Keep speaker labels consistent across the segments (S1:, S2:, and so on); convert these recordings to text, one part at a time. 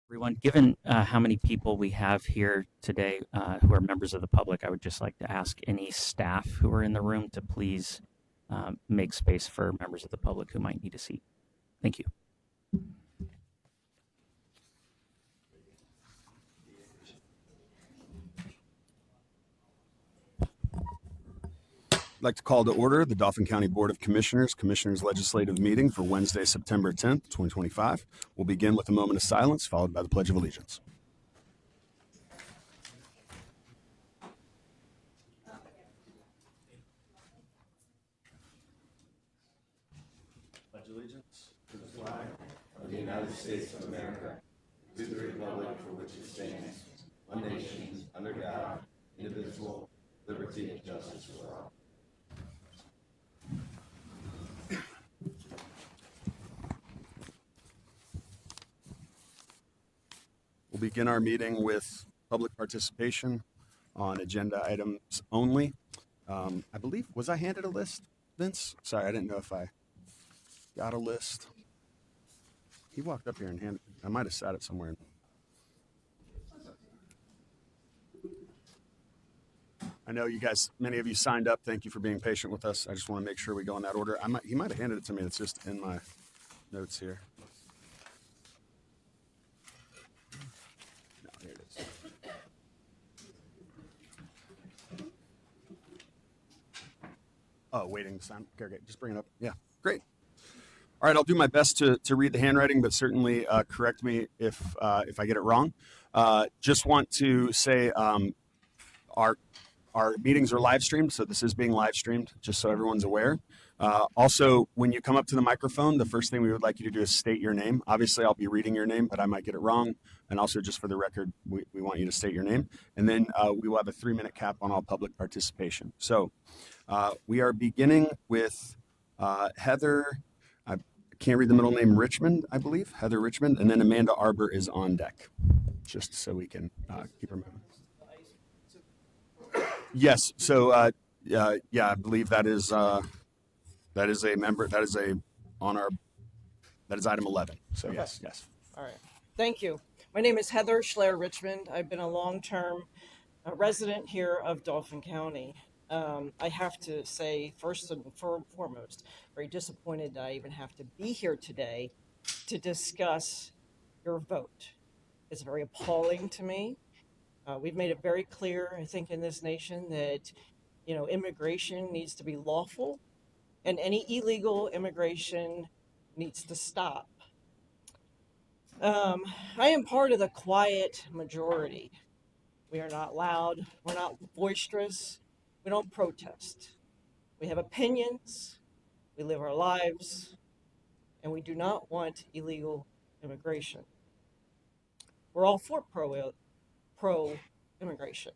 S1: Everyone, given how many people we have here today who are members of the public, I would just like to ask any staff who are in the room to please make space for members of the public who might need a seat. Thank you.
S2: I'd like to call to order the Dauphin County Board of Commissioners Legislative Meeting for Wednesday, September 10th, 2025. We'll begin with a moment of silence, followed by the Pledge of Allegiance. Pledge allegiance to the flag of the United States of America, to the republic for which it stands, one nation, under God, indivisible, liberty and justice for all. We'll begin our meeting with public participation on agenda items only. I believe, was I handed a list, Vince? Sorry, I didn't know if I got a list. He walked up here and handed, I might have sat it somewhere. I know you guys, many of you signed up. Thank you for being patient with us. I just want to make sure we go in that order. He might have handed it to me. It's just in my notes here. No, here it is. Oh, waiting to sign. Okay, just bring it up. Yeah, great. All right, I'll do my best to read the handwriting, but certainly correct me if I get it wrong. Just want to say our meetings are live streamed, so this is being live streamed, just so everyone's aware. Also, when you come up to the microphone, the first thing we would like you to do is state your name. Obviously, I'll be reading your name, but I might get it wrong. And also, just for the record, we want you to state your name. And then we will have a 3-minute cap on all public participation. So we are beginning with Heather, I can't read the middle name, Richmond, I believe, Heather Richmond, and then Amanda Arbor is on deck, just so we can keep her moving. Yes, so yeah, I believe that is a member, that is item 11. So
S3: Okay.
S2: yes.
S3: All right. Thank you. My name is Heather Schler Richmond. I've been a long-term resident here of Dauphin County. I have to say, first and foremost, very disappointed that I even have to be here today to discuss your vote. It's very appalling to me. We've made it very clear, I think, in this nation that, immigration needs to be lawful and any illegal immigration needs to stop. I am part of the quiet majority. We are not loud, we're not boisterous, we don't protest. We have opinions, we live our lives, and we do not want illegal immigration. We're all for pro immigration.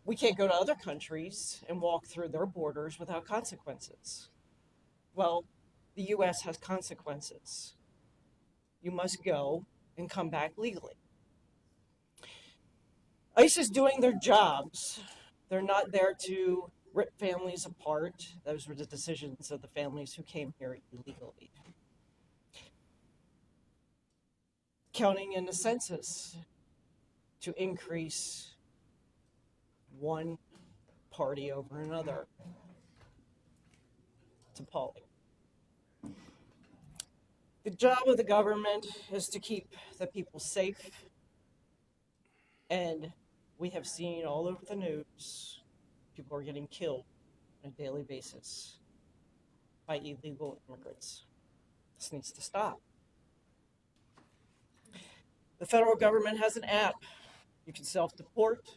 S3: We can't go to other countries and walk through their borders without consequences. Well, the U.S. has consequences. You must go and come back legally. ICE is doing their jobs. They're not there to rip families apart. Those were the decisions of the families who came here illegally. Counting in the census to increase one party over another. It's appalling. The job of the government is to keep the people safe, and we have seen all over the news people are getting killed on a daily basis by illegal immigrants. This needs to stop. The federal government has an app. You can self-deport.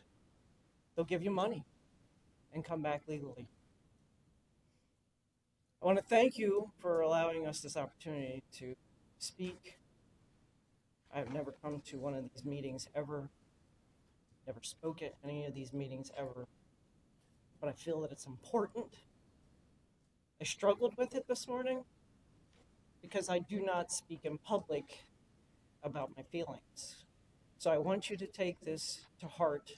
S3: They'll give you money and come back legally. I want to thank you for allowing us this opportunity to speak. I've never come to one of these meetings ever, never spoke at any of these meetings ever, but I feel that it's important. I struggled with it this morning because I do not speak in public about my feelings. So I want you to take this to heart,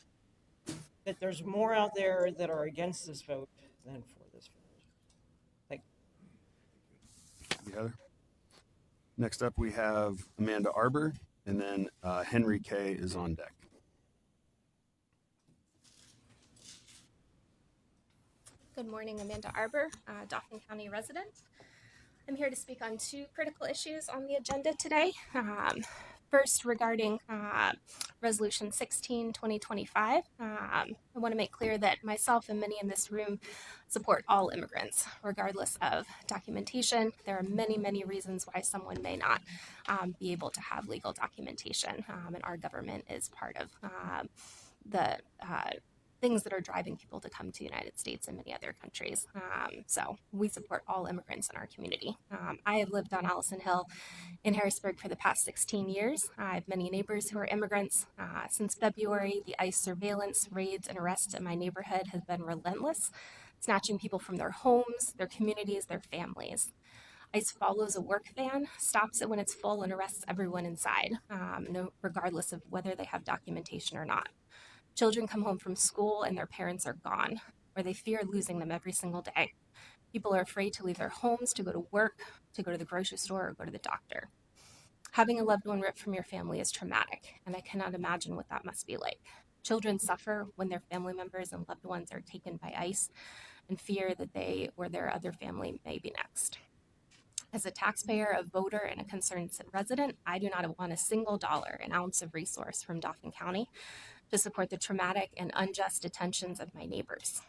S3: that there's more out there that are against this vote than for this vote. Thank you.
S2: Thank you, Heather. Next up, we have Amanda Arbor, and then Henry K. is on deck.
S4: Good morning, Amanda Arbor, Dauphin County resident. I'm here to speak on two critical issues on the agenda today. First, regarding Resolution 16, 2025, I want to make clear that myself and many in this room support all immigrants, regardless of documentation. There are many, many reasons why someone may not be able to have legal documentation, and our government is part of the things that are driving people to come to the United States and many other countries. So we support all immigrants in our community. I have lived on Allison Hill in Harrisburg for the past 16 years. I have many neighbors who are immigrants. Since February, the ICE surveillance, raids, and arrests in my neighborhood has been relentless, snatching people from their homes, their communities, their families. ICE follows a work van, stops it when it's full, and arrests everyone inside, regardless of whether they have documentation or not. Children come home from school and their parents are gone, or they fear losing them every single day. People are afraid to leave their homes, to go to work, to go to the grocery store, or go to the doctor. Having a loved one ripped from your family is traumatic, and I cannot imagine what that must be like. Children suffer when their family members and loved ones are taken by ICE and fear that they or their other family may be next. As a taxpayer, a voter, and a concerned resident, I do not want a single dollar, an ounce of resource from Dauphin County to support the traumatic and unjust detentions of my neighbors.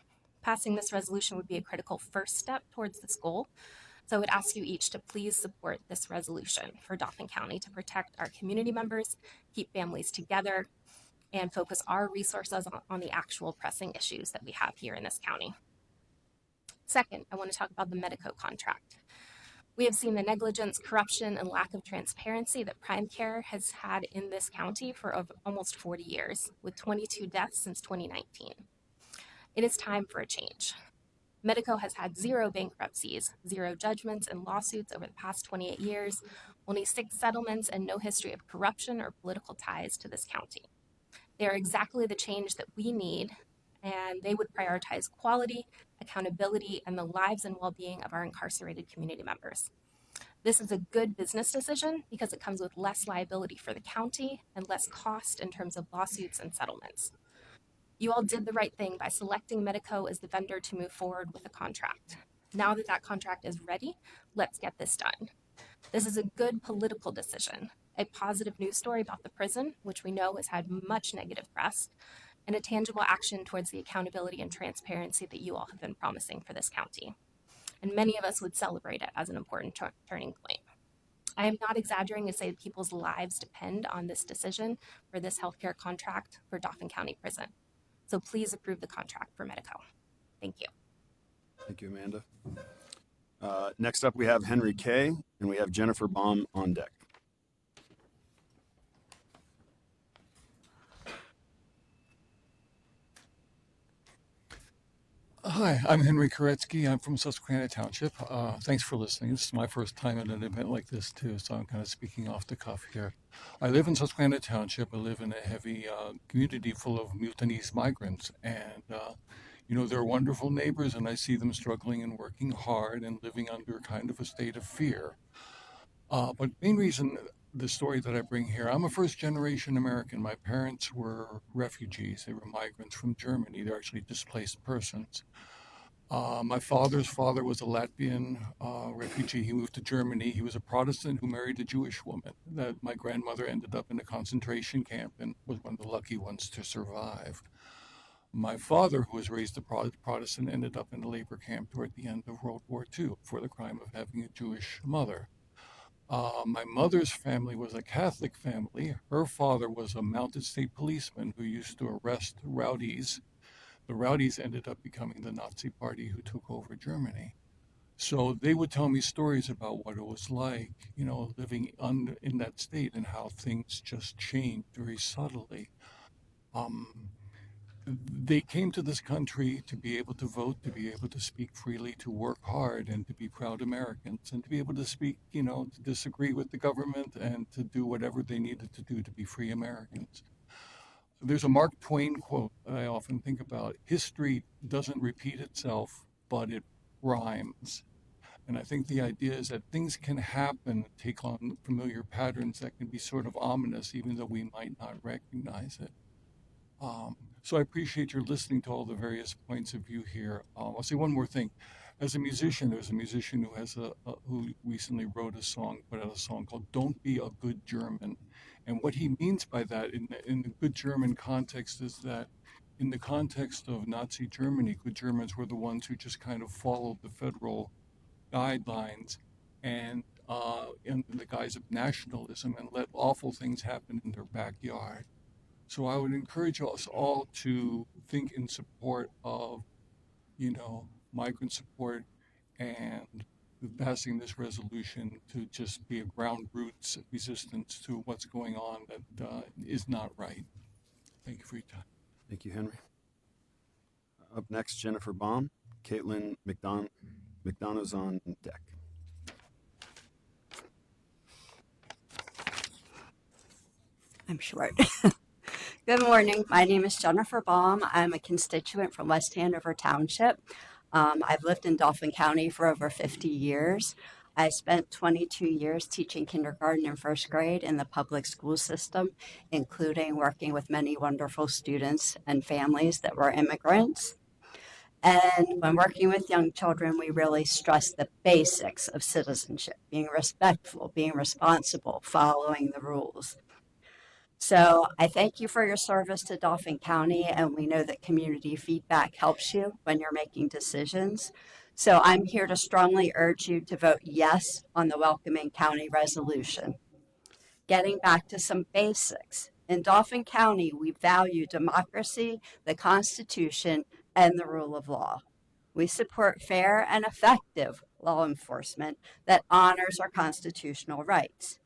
S4: Passing this resolution would be a critical first step towards this goal. So I would ask you each to please support this resolution for Dauphin County to protect our community members, keep families together, and focus our resources on the actual pressing issues that we have here in this county. Second, I want to talk about the Medico contract. We have seen the negligence, corruption, and lack of transparency that Prime Care has had in this county for almost 40 years, with 22 deaths since 2019. It is time for a change. Medico has had 0 bankruptcies, 0 judgments and lawsuits over the past 28 years, only 6 settlements, and no history of corruption or political ties to this county. They are exactly the change that we need, and they would prioritize quality, accountability, and the lives and well-being of our incarcerated community members. This is a good business decision because it comes with less liability for the county and less cost in terms of lawsuits and settlements. You all did the right thing by selecting Medico as the vendor to move forward with the contract. Now that that contract is ready, let's get this done. This is a good political decision, a positive news story about the prison, which we know has had much negative press, and a tangible action towards the accountability and transparency that you all have been promising for this county. And many of us would celebrate it as an important turning point. I am not exaggerating to say that people's lives depend on this decision for this healthcare contract for Dauphin County Prison. So please approve the contract for Medico. Thank you.
S2: Thank you, Amanda. Next up, we have Henry K., and we have Jennifer Baum on deck.
S5: Hi, I'm Henry Koretsky. I'm from Susquehanna Township. Thanks for listening. This is my first time at an event like this, too, so I'm kind of speaking off the cuff here. I live in Susquehanna Township. I live in a heavy community full of mutinese migrants, and they're wonderful neighbors, and I see them struggling and working hard and living under kind of a state of fear. But main reason, the story that I bring here, I'm a first generation American. My parents were refugees. They were migrants from Germany. They're actually displaced persons. My father's father was a Latvian refugee. He moved to Germany. He was a Protestant who married a Jewish woman. That my grandmother ended up in a concentration camp and was one of the lucky ones to survive. My father, who was raised a Protestant, ended up in a labor camp toward the end of World War II for the crime of having a Jewish mother. My mother's family was a Catholic family. Her father was a mounted state policeman who used to arrest rowdies. The rowdies ended up becoming the Nazi party who took over Germany. So they would tell me stories about what it was like, living in that state and how things just changed very subtly. They came to this country to be able to vote, to be able to speak freely, to work hard, and to be proud Americans, and to be able to speak, to disagree with the government and to do whatever they needed to do to be free Americans. There's a Mark Twain quote that I often think about. History doesn't repeat itself, but it rhymes. And I think the idea is that things can happen, take on familiar patterns that can be sort of ominous, even though we might not recognize it. So I appreciate your listening to all the various points of view here. I'll say one more thing. As a musician, there's a musician who has who recently wrote a song, put out a song called "Don't Be a Good German," and what he means by that, in the good German context, is that in the context of Nazi Germany, good Germans were the ones who just kind of followed the federal guidelines and in the guise of nationalism and let awful things happen in their backyard. So I would encourage us all to think in support of, migrant support and passing this resolution to just be a ground roots resistance to what's going on that is not right. Thank you for your time.
S2: Thank you, Henry. Up next, Jennifer Baum. Caitlin McDonough's on deck.
S6: I'm short. Good morning. My name is Jennifer Baum. I'm a constituent from West Hanover Township. I've lived in Dauphin County for over 50 years. I spent 22 years teaching kindergarten and first grade in the public school system, including working with many wonderful students and families that were immigrants. And when working with young children, we really stress the basics of citizenship, being respectful, being responsible, following the rules. So I thank you for your service to Dauphin County, and we know that community feedback helps you when you're making decisions. So I'm here to strongly urge you to vote yes on the Welcoming County resolution. Getting back to some basics. In Dauphin County, we value democracy, the Constitution, and the rule of law. We support fair and effective law enforcement that honors our constitutional rights.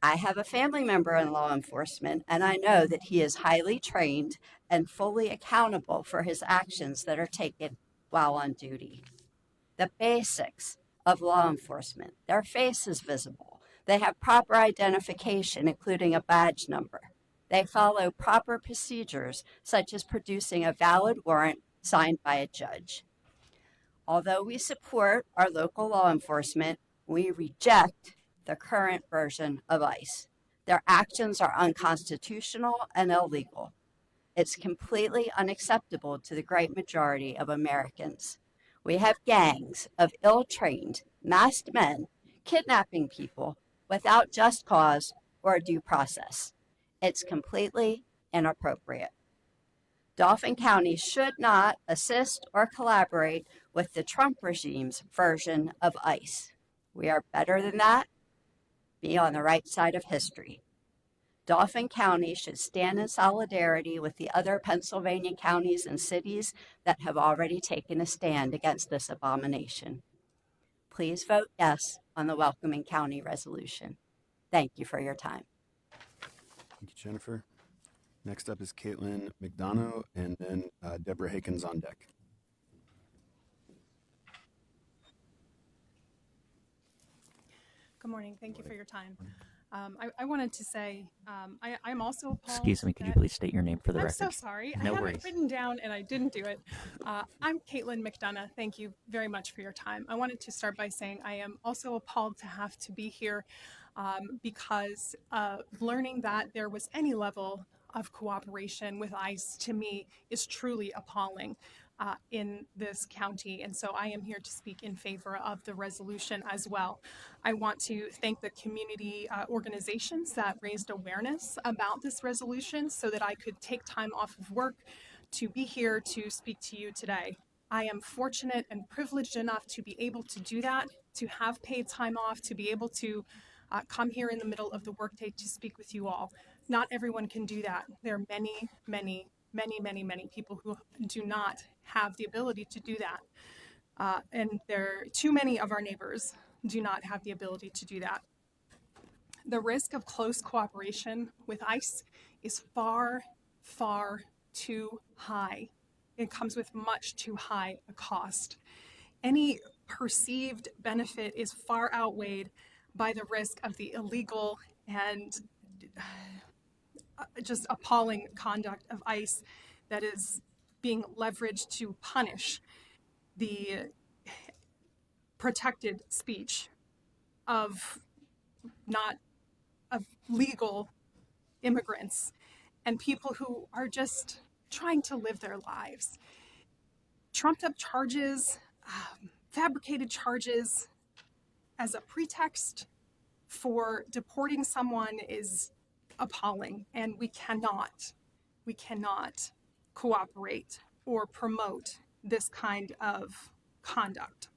S6: I have a family member in law enforcement, and I know that he is highly trained and fully accountable for his actions that are taken while on duty. The basics of law enforcement: their face is visible. They have proper identification, including a badge number. They follow proper procedures, such as producing a valid warrant signed by a judge. Although we support our local law enforcement, we reject the current version of ICE. Their actions are unconstitutional and illegal. It's completely unacceptable to the great majority of Americans. We have gangs of ill-trained, masked men kidnapping people without just cause or due process. It's completely inappropriate. Dauphin County should not assist or collaborate with the Trump regime's version of ICE. We are better than that. Be on the right side of history. Dauphin County should stand in solidarity with the other Pennsylvania counties and cities that have already taken a stand against this abomination. Please vote yes on the Welcoming County resolution. Thank you for your time.
S2: Thank you, Jennifer. Next up is Caitlin McDonough, and then Deborah Haken's on deck.
S7: Good morning. Thank you for your time. I wanted to say I'm also appalled.
S1: Excuse me, could you
S7: that-
S1: please state your name for the
S7: I'm
S1: record?
S7: so sorry. I
S1: No
S7: have
S1: worries.
S7: it written down and I didn't do it. I'm Caitlin McDonough. Thank you very much for your time. I wanted to start by saying I am also appalled to have to be here because learning that there was any level of cooperation with ICE to me is truly appalling. In this county. And so I am here to speak in favor of the resolution as well. I want to thank the community organizations that raised awareness about this resolution so that I could take time off of work to be here to speak to you today. I am fortunate and privileged enough to be able to do that, to have paid time off, to be able to come here in the middle of the workday to speak with you all. Not everyone can do that. There are many people who do not have the ability to do that. And too many of our neighbors do not have the ability to do that. The risk of close cooperation with ICE is far too high. It comes with much too high a cost. Any perceived benefit is far outweighed by the risk of the illegal and just appalling conduct of ICE that is being leveraged to punish the protected speech of not of legal immigrants and people who are just trying to live their lives. Trumped up charges, fabricated charges as a pretext for deporting someone is appalling, and we cannot cooperate or promote this kind of conduct.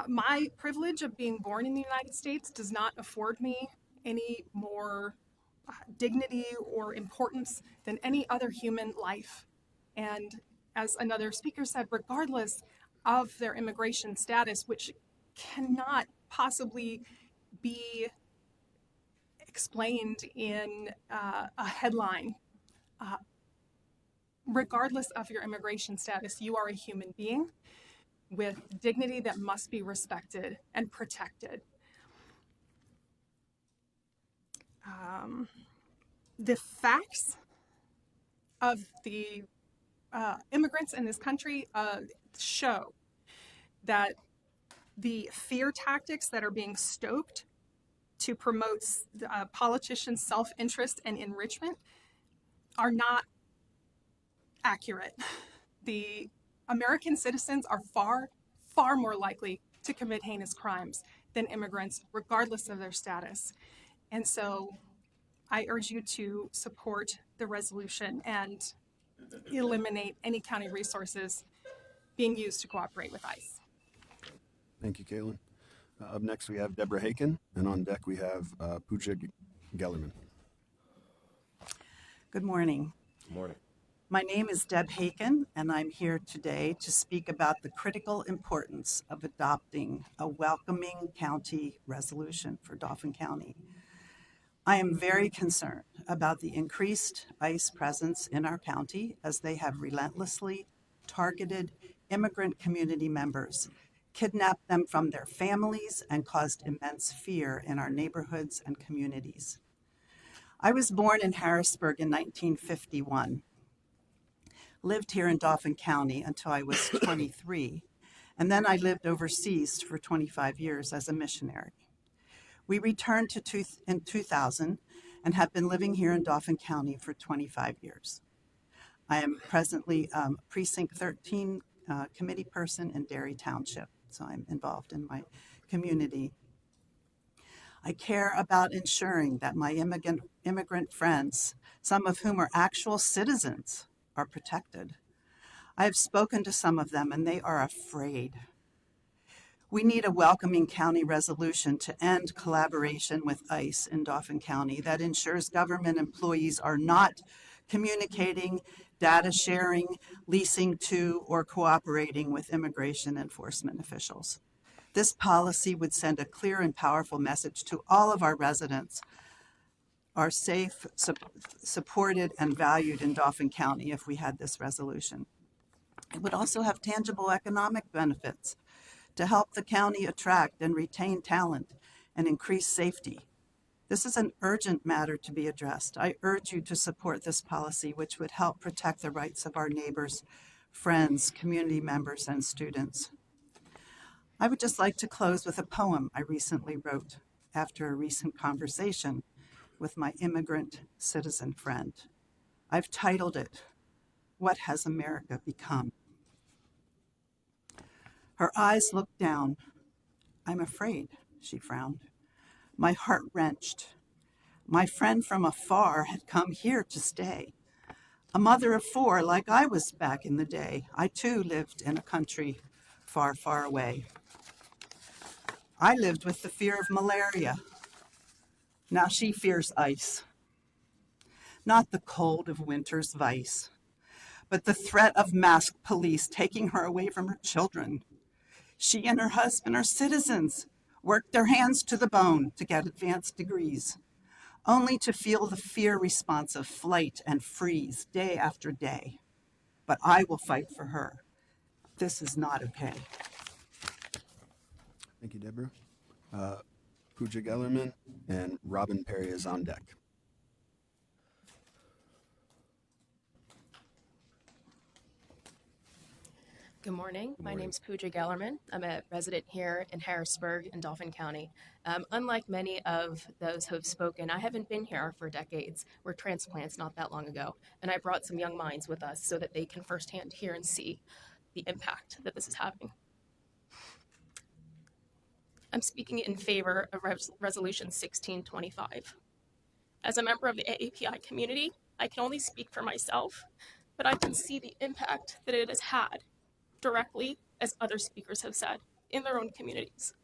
S7: My privilege of being born in the United States does not afford me any more dignity or importance than any other human life. And as another speaker said, regardless of their immigration status, which cannot possibly be explained in a headline, regardless of your immigration status, you are a human being with dignity that must be respected and protected. The facts of the immigrants in this country show that the fear tactics that are being stoked to promote politicians' self-interest and enrichment are not accurate. The American citizens are far, far more likely to commit heinous crimes than immigrants, regardless of their status. And so I urge you to support the resolution and eliminate any county resources being used to cooperate with ICE.
S2: Thank you, Caitlin. Up next, we have Deborah Haken, and on deck we have Pooja Gellerman.
S8: Good morning.
S9: Good morning.
S8: My name is Deb Haken, and I'm here today to speak about the critical importance of adopting a welcoming county resolution for Dauphin County. I am very concerned about the increased ICE presence in our county as they have relentlessly targeted immigrant community members, kidnapped them from their families, and caused immense fear in our neighborhoods and communities. I was born in Harrisburg in 1951, lived here in Dauphin County until I was 23, and then I lived overseas for 25 years as a missionary. We returned in 2000 and have been living here in Dauphin County for 25 years. I am presently Precinct 13 committee person in Derry Township, so I'm involved in my community. I care about ensuring that my immigrant friends, some of whom are actual citizens, are protected. I have spoken to some of them and they are afraid. We need a welcoming county resolution to end collaboration with ICE in Dauphin County that ensures government employees are not communicating, data sharing, leasing to, or cooperating with immigration enforcement officials. This policy would send a clear and powerful message to all of our residents are safe, supported, and valued in Dauphin County if we had this resolution. It would also have tangible economic benefits to help the county attract and retain talent and increase safety. This is an urgent matter to be addressed. I urge you to support this policy, which would help protect the rights of our neighbors, friends, community members, and students. I would just like to close with a poem I recently wrote after a recent conversation with my immigrant citizen friend. I've titled it, "What Has America Become?" Her eyes looked down. "I'm afraid," she frowned. My heart wrenched. My friend from afar had come here to stay. A mother of 4, like I was back in the day. I too lived in a country far, far away. I lived with the fear of malaria. Now she fears ice. Not the cold of winter's vice, but the threat of masked police taking her away from her children. She and her husband are citizens, worked their hands to the bone to get advanced degrees, only to feel the fear response of flight and freeze day after day. But I will fight for her. This is not okay.
S2: Thank you, Deborah. Pooja Gellerman and Robin Perry is on deck.
S9: Good morning. My name's Pooja Gellerman. I'm a resident here in Harrisburg in Dauphin County. Unlike many of those who have spoken, I haven't been here for decades. We're transplants not that long ago, and I brought some young minds with us so that they can firsthand hear and see the impact that this is having. I'm speaking in favor of Resolution 1625. As a member of the AAPI community, I can only speak for myself, but I can see the impact that it has had directly, as other speakers have said, in their own communities.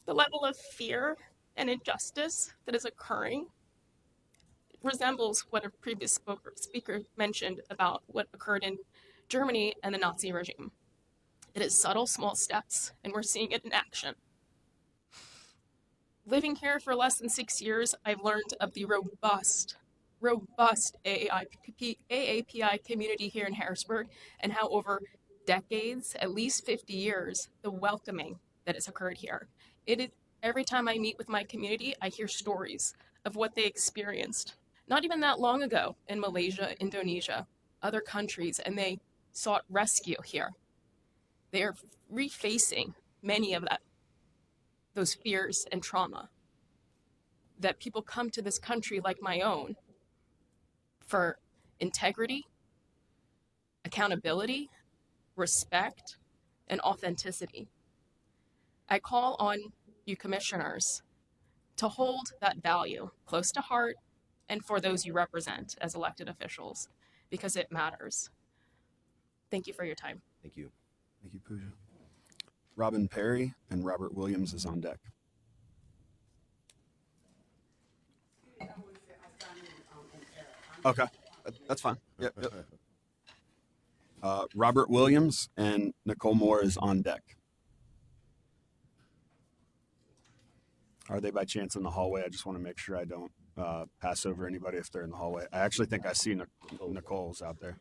S9: The level of fear and injustice that is occurring resembles what a previous speaker mentioned about what occurred in Germany and the Nazi regime. It is subtle, small steps, and we're seeing it in action. Living here for less than 6 years, I've learned of the robust AAPI community here in Harrisburg, and how over decades, at least 50 years, the welcoming that has occurred here. Every time I meet with my community, I hear stories of what they experienced, not even that long ago, in Malaysia, Indonesia, other countries, and they sought rescue here. They are refacing many of those fears and trauma that people come to this country like my own for integrity, accountability, respect, and authenticity. I call on you commissioners to hold that value close to heart and for those you represent as elected officials, because it matters. Thank you for your time.
S10: Thank you.
S2: Thank you, Pooja. Robin Perry and Robert Williams is on deck. Okay, that's fine. Yep. Robert Williams and Nicole Moore is on deck. Are they by chance in the hallway? I just want to make sure I don't pass over anybody if they're in the hallway. I actually think I see Nicole's out there.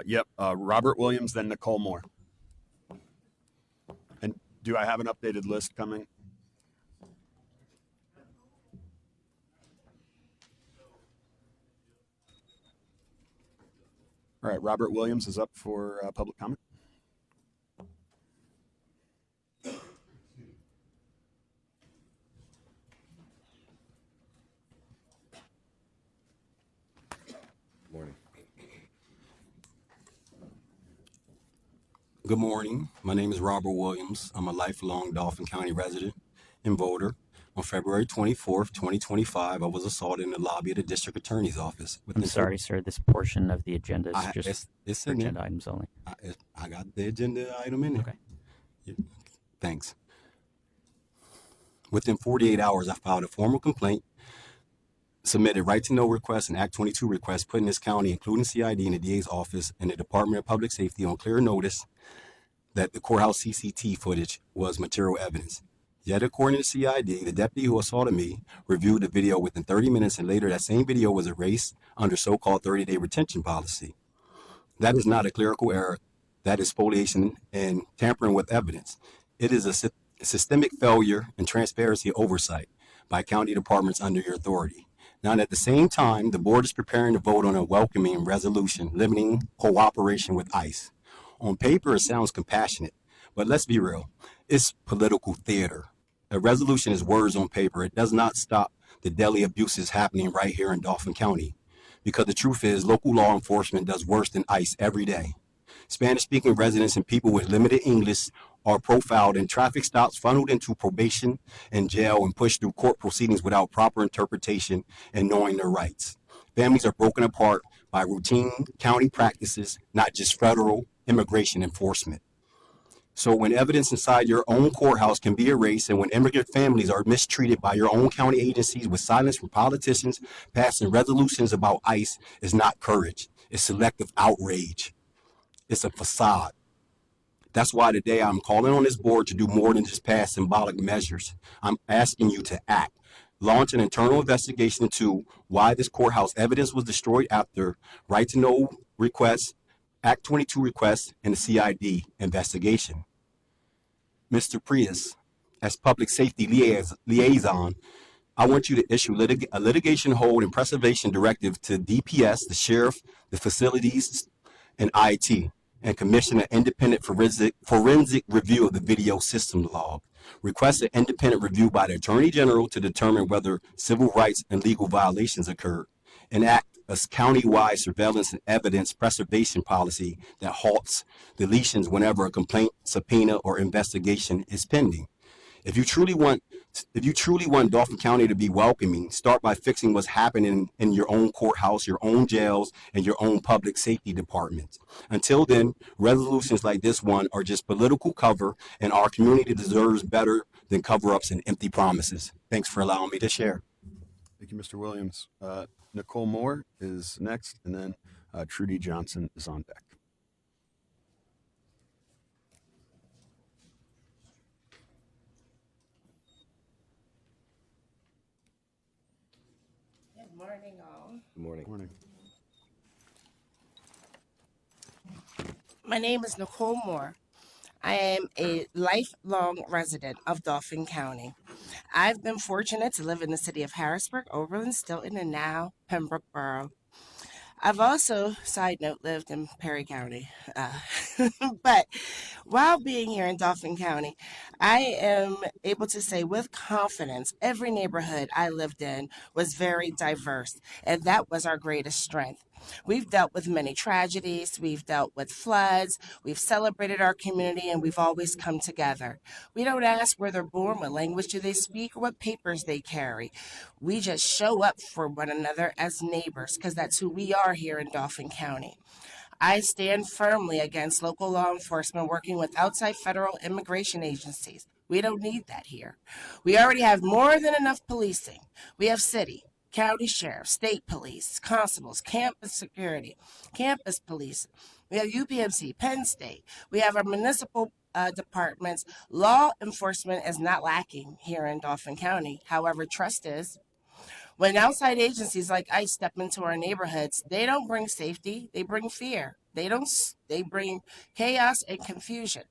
S2: Yep, Robert Williams, then Nicole Moore. And do I have an updated list coming? All right, Robert Williams is up for public comment.
S10: Good morning. My name is Robert Williams. I'm a lifelong Dauphin County resident and voter. On February 24th, 2025, I was assaulted in the lobby of the district attorney's office.
S1: I'm sorry, sir. This portion of the agenda is just
S10: it's
S1: for
S10: in
S1: agenda
S10: there.
S1: items only.
S10: I got the agenda item in there.
S1: Okay.
S10: Thanks. Within 48 hours, I filed a formal complaint, submitted right-to-know requests and Act 22 requests, putting this county, including CID and the DA's office and the Department of Public Safety, on clear notice that the courthouse CCT footage was material evidence. Yet, according to CID, the deputy who assaulted me reviewed the video within 30 minutes, and later that same video was erased under so-called 30-day retention policy. That is not a clerical error. That is spoliation and tampering with evidence. It is a systemic failure in transparency oversight by county departments under your authority. Now, at the same time, the board is preparing to vote on a welcoming resolution limiting cooperation with ICE. On paper, it sounds compassionate, but let's be real. It's political theater. A resolution is words on paper. It does not stop the deadly abuses happening right here in Dauphin County. Because the truth is, local law enforcement does worse than ICE every day. Spanish-speaking residents and people with limited English are profiled in traffic stops, funneled into probation and jail, and pushed through court proceedings without proper interpretation and knowing their rights. Families are broken apart by routine county practices, not just federal immigration enforcement. So when evidence inside your own courthouse can be erased, and when immigrant families are mistreated by your own county agencies with silence from politicians passing resolutions about ICE, is not courage. It's selective outrage. It's a facade. That's why today I'm calling on this board to do more than just pass symbolic measures. I'm asking you to act. Launch an internal investigation into why this courthouse evidence was destroyed after right-to-know requests, Act 22 requests, and the CID investigation. Mr. Prius, as public safety liaison, I want you to issue a litigation hold and preservation directive to DPS, the sheriff, the facilities, and IT, and commission an independent forensic review of the video system log. Request an independent review by the Attorney General to determine whether civil rights and legal violations occurred. Enact a county-wide surveillance and evidence preservation policy that halts deletions whenever a complaint, subpoena, or investigation is pending. If you truly want Dauphin County to be welcoming, start by fixing what's happening in your own courthouse, your own jails, and your own public safety departments. Until then, resolutions like this one are just political cover, and our community deserves better than cover-ups and empty promises. Thanks for allowing me to share.
S2: Thank you, Mr. Williams. Nicole Moore is next, and then Trudy Johnson is on deck.
S11: Good morning, all.
S12: Good morning.
S2: Morning.
S11: My name is Nicole Moore. I am a lifelong resident of Dauphin County. I've been fortunate to live in the city of Harrisburg, Oberlin, Stilton, and now Pembroke Borough. I've also, side note, lived in Perry County. But while being here in Dauphin County, I am able to say with confidence every neighborhood I lived in was very diverse, and that was our greatest strength. We've dealt with many tragedies, we've dealt with floods, we've celebrated our community, and we've always come together. We don't ask where they're born, what language do they speak, or what papers they carry. We just show up for one another as neighbors, because that's who we are here in Dauphin County. I stand firmly against local law enforcement working with outside federal immigration agencies. We don't need that here. We already have more than enough policing. We have city, county sheriff, state police, constables, campus security, campus police. We have UPMC, Penn State. We have our municipal departments. Law enforcement is not lacking here in Dauphin County. However, trust is. When outside agencies like ICE step into our neighborhoods, they don't bring safety, they bring fear. They bring chaos and confusion.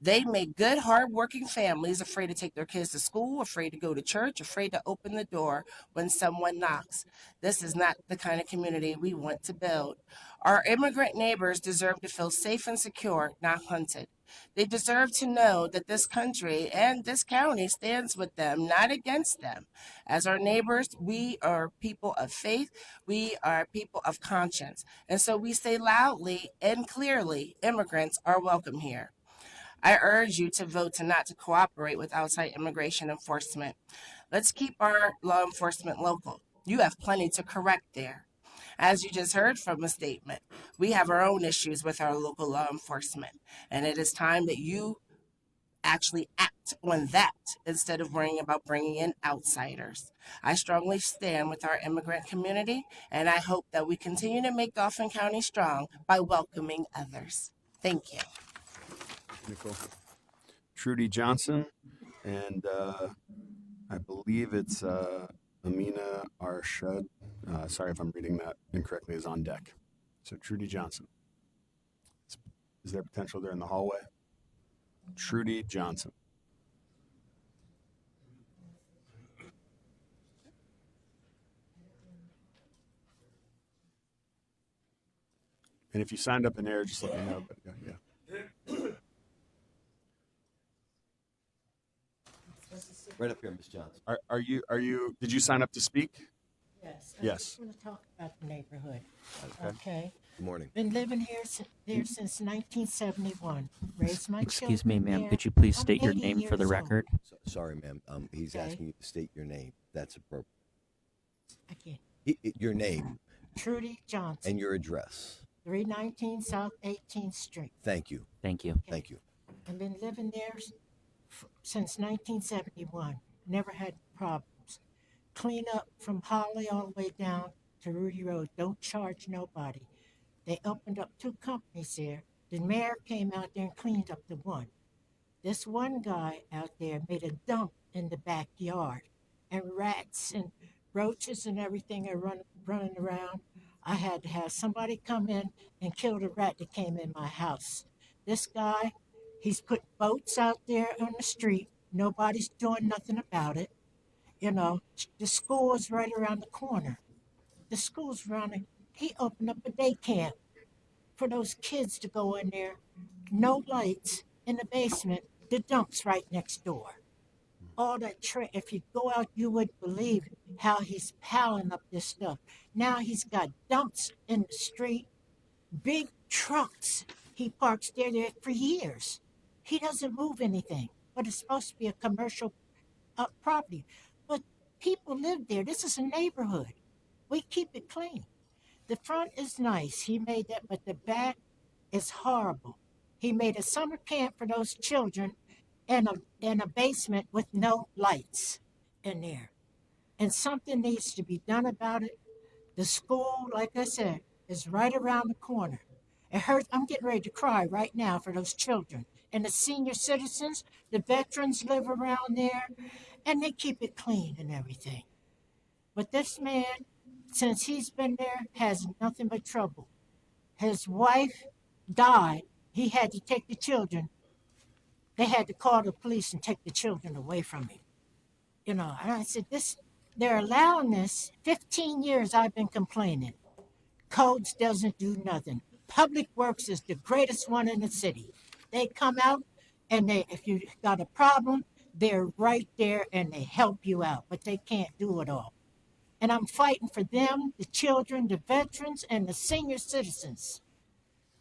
S11: They make good, hardworking families afraid to take their kids to school, afraid to go to church, afraid to open the door when someone knocks. This is not the kind of community we want to build. Our immigrant neighbors deserve to feel safe and secure, not hunted. They deserve to know that this country and this county stands with them, not against them. As our neighbors, we are people of faith. We are people of conscience. And so we say loudly and clearly, immigrants are welcome here. I urge you to vote not to cooperate with outside immigration enforcement. Let's keep our law enforcement local. You have plenty to correct there. As you just heard from a statement, we have our own issues with our local law enforcement, and it is time that you actually act on that instead of worrying about bringing in outsiders. I strongly stand with our immigrant community, and I hope that we continue to make Dauphin County strong by welcoming others. Thank you.
S2: Nicole. Trudy Johnson, and I believe it's Amina Arshad. Sorry if I'm reading that incorrectly, is on deck. So Trudy Johnson. Is there potential there in the hallway? Trudy Johnson. And if you signed up in there, just let me know. But yeah.
S12: Right up here, Ms. Johnson.
S2: Are you? Did you sign up to speak?
S13: Yes. I
S2: Yes.
S13: just want to talk about the neighborhood.
S2: Okay.
S13: Okay.
S12: Good morning.
S13: Been living here since 1971. Raised my
S1: Excuse me,
S13: children
S1: ma'am.
S13: here.
S1: Could you please
S13: I'm
S1: state your
S13: 80
S1: name for the
S13: years old.
S1: record?
S12: Sorry, ma'am. He's
S13: Okay.
S12: asking you to state your name. That's appropriate.
S13: Again,
S12: Your name
S13: Trudy Johnson,
S12: and your address.
S13: 319 South 18th Street.
S12: Thank you.
S1: Thank you.
S12: Thank you.
S13: I've been living there since 1971. Never had problems. Clean up from Holly all the way down to Rudy Road. Don't charge nobody. They opened up 2 companies there. The mayor came out there and cleaned up the one. This one guy out there made a dump in the backyard, and rats and roaches and everything are running around. I had to have somebody come in and kill the rat that came in my house. This guy, he's put boats out there on the street. Nobody's doing nothing about it. You know, the school is right around the corner. The school's around. He opened up a day camp for those kids to go in there. No lights in the basement. The dump's right next door. All that if you go out, you would believe how he's piling up this stuff. Now he's got dumps in the street, big trucks. He parks there for years. He doesn't move anything, but it's supposed to be a commercial property. But people live there. This is a neighborhood. We keep it clean. The front is nice. He made that, but the back is horrible. He made a summer camp for those children and a basement with no lights in there. And something needs to be done about it. The school, like I said, is right around the corner. It hurts. I'm getting ready to cry right now for those children. And the senior citizens, the veterans live around there, and they keep it clean and everything. But this man, since he's been there, has nothing but trouble. His wife died. He had to take the children. They had to call the police and take the children away from him. And I said, they're allowing this. 15 years I've been complaining. Codes doesn't do nothing. Public Works is the greatest one in the city. They come out and if you got a problem, they're right there and they help you out, but they can't do it all. And I'm fighting for them, the children, the veterans, and the senior citizens.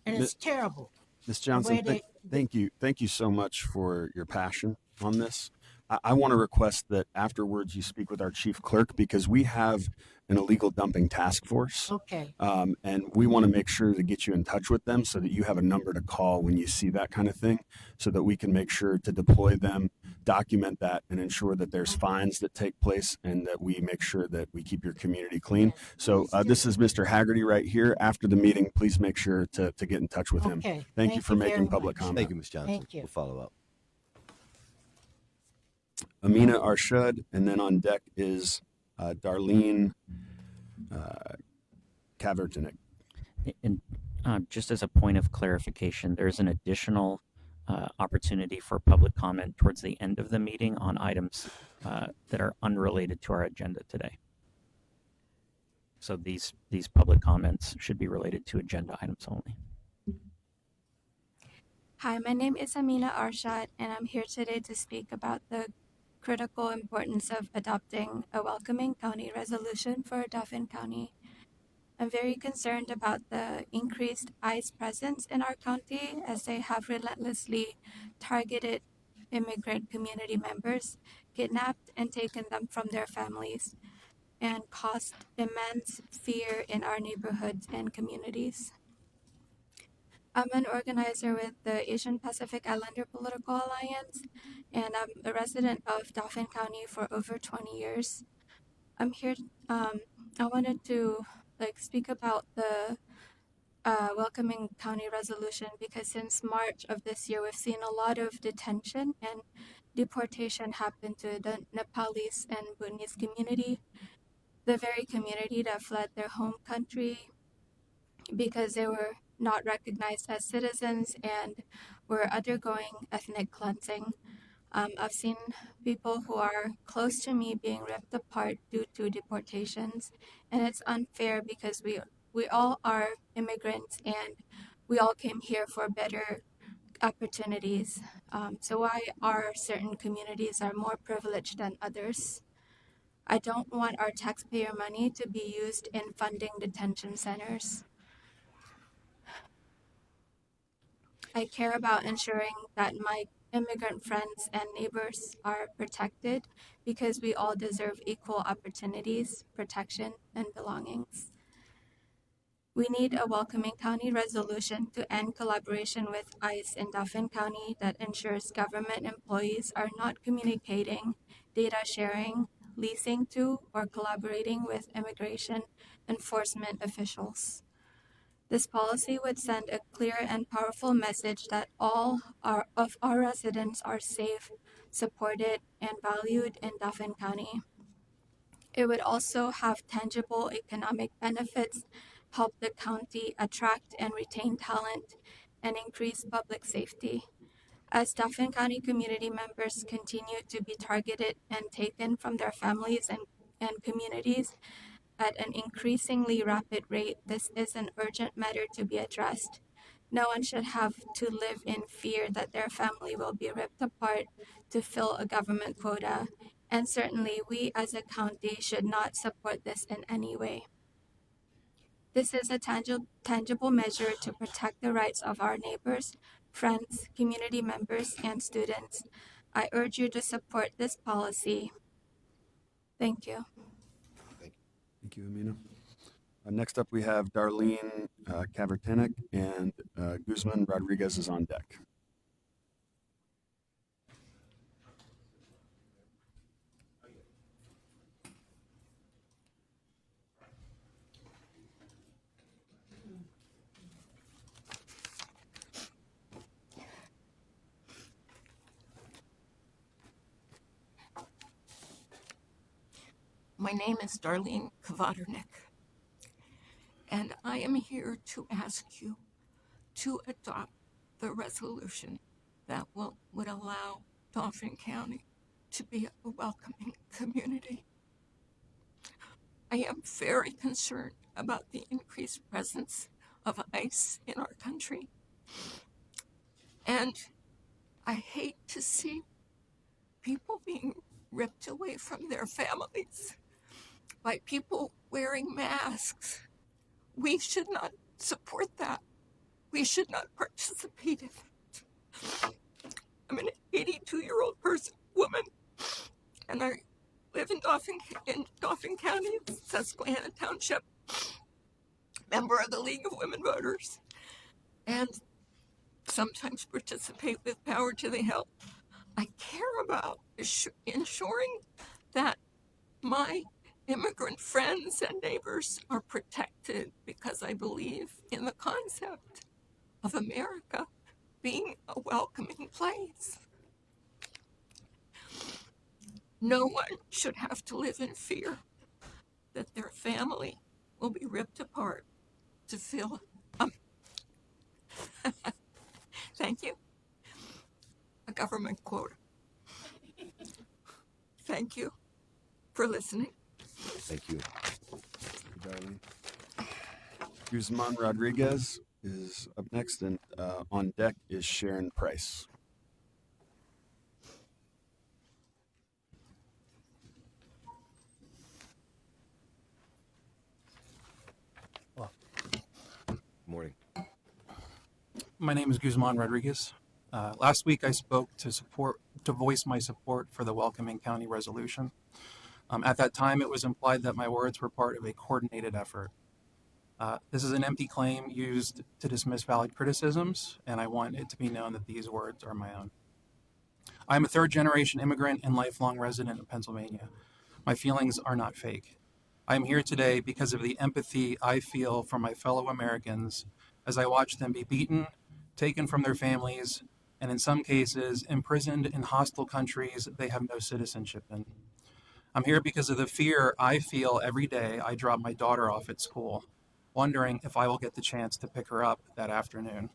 S13: And it's terrible.
S2: Ms. Johnson, thank you. Thank you so much for your passion on this. I want to request that afterwards you speak with our chief clerk, because we have an illegal dumping task force.
S13: Okay.
S2: And we want to make sure to get you in touch with them so that you have a number to call when you see that kind of thing, so that we can make sure to deploy them, document that, and ensure that there's fines that take place and that we make sure that we keep your community clean. So this is Mr. Haggerty right here. After the meeting, please make sure to get in touch with him.
S13: Okay.
S2: Thank you for making public
S13: much.
S2: comment.
S12: Thank you, Ms. Johnson.
S13: Thank you.
S12: We'll follow up.
S2: Amina Arshad, and then on deck is Darlene Kavertinik.
S1: And just as a point of clarification, there's an additional opportunity for public comment towards the end of the meeting on items that are unrelated to our agenda today. So these public comments should be related to agenda items only.
S14: Hi, my name is Amina Arshad, and I'm here today to speak about the critical importance of adopting a welcoming county resolution for Dauphin County. I'm very concerned about the increased ICE presence in our county, as they have relentlessly targeted immigrant community members, kidnapped and taken them from their families, and caused immense fear in our neighborhoods and communities. I'm an organizer with the Asian Pacific Islander Political Alliance, and I'm a resident of Dauphin County for over 20 years. I'm here, I wanted to speak about the welcoming county resolution, because since March of this year, we've seen a lot of detention and deportation happen to the Nepalese and Bhutanese community, the very community that fled their home country because they were not recognized as citizens and were undergoing ethnic cleansing. I've seen people who are close to me being ripped apart due to deportations, and it's unfair because we all are immigrants and we all came here for better opportunities. So why are certain communities are more privileged than others? I don't want our taxpayer money to be used in funding detention centers. I care about ensuring that my immigrant friends and neighbors are protected, because we all deserve equal opportunities, protection, and belongings. We need a welcoming county resolution to end collaboration with ICE in Dauphin County that ensures government employees are not communicating, data sharing, leasing to, or collaborating with immigration enforcement officials. This policy would send a clear and powerful message that all of our residents are safe, supported, and valued in Dauphin County. It would also have tangible economic benefits, help the county attract and retain talent, and increase public safety. As Dauphin County community members continue to be targeted and taken from their families and communities at an increasingly rapid rate, this is an urgent matter to be addressed. No one should have to live in fear that their family will be ripped apart to fill a government quota, and certainly we as a county should not support this in any way. This is a tangible measure to protect the rights of our neighbors, friends, community members, and students. I urge you to support this policy. Thank you.
S2: Thank you, Amina. Next up, we have Darlene Kavertinik, and Guzman Rodriguez is on deck.
S15: My name is Darlene Kvaternik, and I am here to ask you to adopt the resolution that would allow Dauphin County to be a welcoming community. I am very concerned about the increased presence of ICE in our country, and I hate to see people being ripped away from their families by people wearing masks. We should not support that. We should not participate in it. I'm an 82-year-old woman, and I live in Dauphin County, Susquehanna Township, member of the League of Women Voters, and sometimes participate with Power to the Hill. I care about ensuring that my immigrant friends and neighbors are protected because I believe in the concept of America being a welcoming place. No one should have to live in fear that their family will be ripped apart to fill thank you, a government quota. Thank you for listening.
S12: Thank you.
S2: Darlene. Guzman Rodriguez is up next, and on deck is Sharon Price.
S12: Morning.
S16: My name is Guzman Rodriguez. Last week I spoke to voice my support for the Welcoming County resolution. At that time, it was implied that my words were part of a coordinated effort. This is an empty claim used to dismiss valid criticisms, and I want it to be known that these words are my own. I'm a third-generation immigrant and lifelong resident of Pennsylvania. My feelings are not fake. I am here today because of the empathy I feel for my fellow Americans as I watch them be beaten, taken from their families, and in some cases, imprisoned in hostile countries they have no citizenship in. I'm here because of the fear I feel every day I drop my daughter off at school, wondering if I will get the chance to pick her up that afternoon.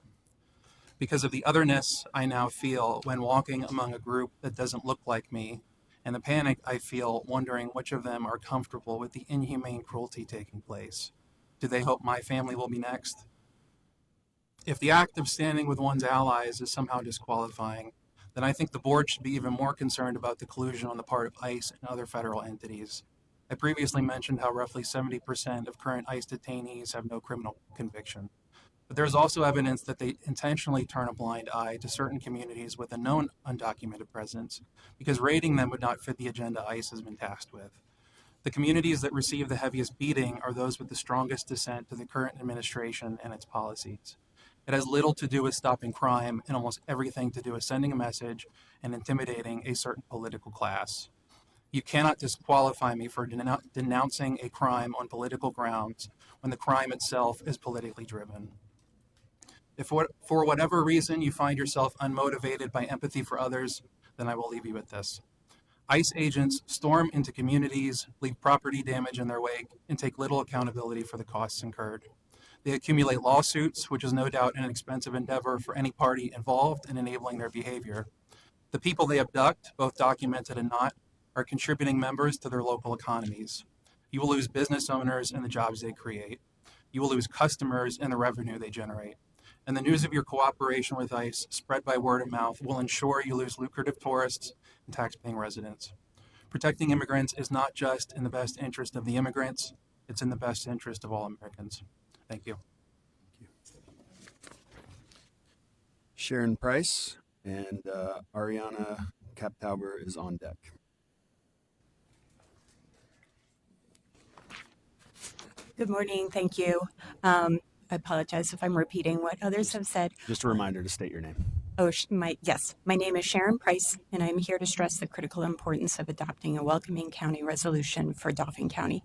S16: Because of the otherness I now feel when walking among a group that doesn't look like me, and the panic I feel wondering which of them are comfortable with the inhumane cruelty taking place. Do they hope my family will be next? If the act of standing with one's allies is somehow disqualifying, then I think the board should be even more concerned about the collusion on the part of ICE and other federal entities. I previously mentioned how roughly 70% of current ICE detainees have no criminal conviction. But there's also evidence that they intentionally turn a blind eye to certain communities with a known undocumented presence because raiding them would not fit the agenda ICE has been tasked with. The communities that receive the heaviest beating are those with the strongest dissent to the current administration and its policies. It has little to do with stopping crime and almost everything to do with sending a message and intimidating a certain political class. You cannot disqualify me for denouncing a crime on political grounds when the crime itself is politically driven. If for whatever reason you find yourself unmotivated by empathy for others, then I will leave you with this. ICE agents storm into communities, leave property damage in their wake, and take little accountability for the costs incurred. They accumulate lawsuits, which is no doubt an expensive endeavor for any party involved in enabling their behavior. The people they abduct, both documented and not, are contributing members to their local economies. You will lose business owners and the jobs they create. You will lose customers and the revenue they generate. And the news of your cooperation with ICE, spread by word of mouth, will ensure you lose lucrative tourists and taxpaying residents. Protecting immigrants is not just in the best interest of the immigrants, it's in the best interest of all Americans. Thank you.
S2: Sharon Price and Ariana Kaptauber is on deck.
S17: Good morning. Thank you. I apologize if I'm repeating what others have said.
S2: Just a reminder to state your name.
S17: Yes, my name is Sharon Price, and I'm here to stress the critical importance of adopting a welcoming county resolution for Dauphin County.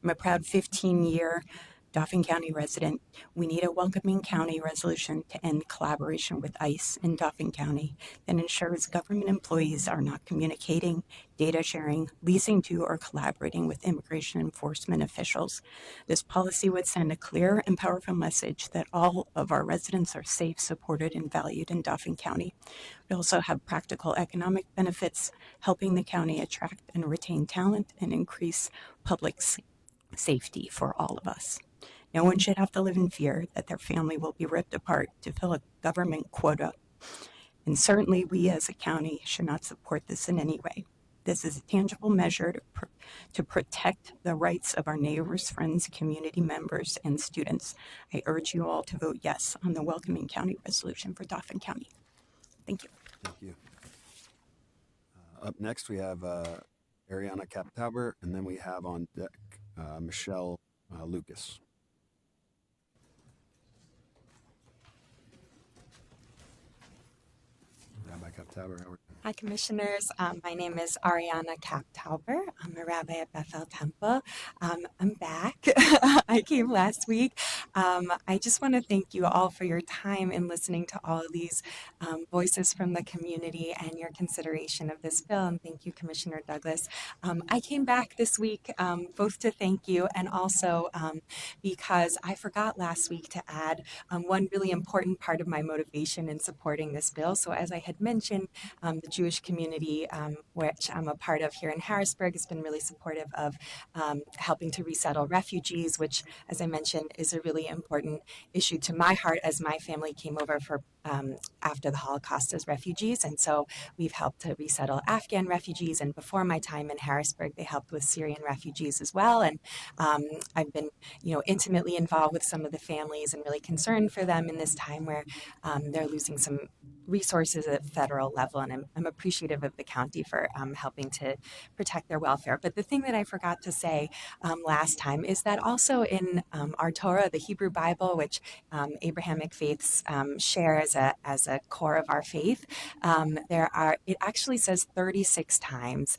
S17: I'm a proud 15-year Dauphin County resident. We need a welcoming county resolution to end collaboration with ICE in Dauphin County that ensures government employees are not communicating, data sharing, leasing to, or collaborating with immigration enforcement officials. This policy would send a clear and powerful message that all of our residents are safe, supported, and valued in Dauphin County. We also have practical economic benefits, helping the county attract and retain talent and increase public safety for all of us. No one should have to live in fear that their family will be ripped apart to fill a government quota. And certainly we as a county should not support this in any way. This is a tangible measure to protect the rights of our neighbors, friends, community members, and students. I urge you all to vote yes on the welcoming county resolution for Dauphin County. Thank you.
S2: Thank you. Up next, we have Ariana Kaptauber, and then we have on deck Michelle Lucas. Rabbi Kaptauber, how are you?
S18: Hi, Commissioners. My name is Ariana Kaptauber. I'm a rabbi at Bethel Temple. I'm back. I came last week. I just want to thank you all for your time in listening to all of these voices from the community and your consideration of this bill. And thank you, Commissioner Douglas. I came back this week both to thank you and also because I forgot last week to add one really important part of my motivation in supporting this bill. So as I had mentioned, the Jewish community, which I'm a part of here in Harrisburg, has been really supportive of helping to resettle refugees, which, as I mentioned, is a really important issue to my heart as my family came over for after the Holocaust as refugees. And so we've helped to resettle Afghan refugees. And before my time in Harrisburg, they helped with Syrian refugees as well. And I've been, intimately involved with some of the families and really concerned for them in this time where they're losing some resources at federal level, and I'm appreciative of the county for helping to protect their welfare. But the thing that I forgot to say last time is that also in our Torah, the Hebrew Bible, which Abrahamic faiths share as a core of our faith, it actually says 36 times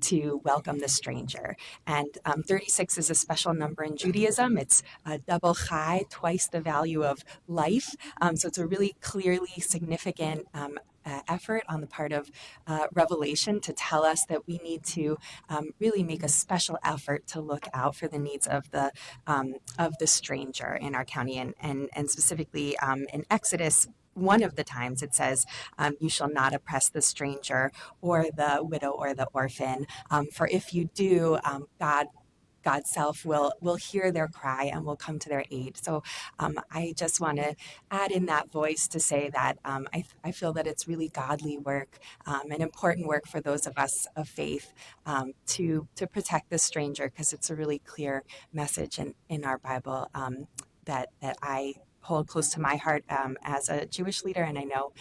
S18: to welcome the stranger. And 36 is a special number in Judaism. It's double chai, twice the value of life. So it's a really clearly significant effort on the part of Revelation to tell us that we need to really make a special effort to look out for the needs of the stranger in our county, and specifically in Exodus. One of the times it says, you shall not oppress the stranger or the widow or the orphan, for if you do, God's self will hear their cry and will come to their aid. So I just want to add in that voice to say that I feel that it's really godly work, and important work for those of us of faith to protect the stranger, because it's a really clear message in our Bible that I hold close to my heart as a Jewish leader, and I know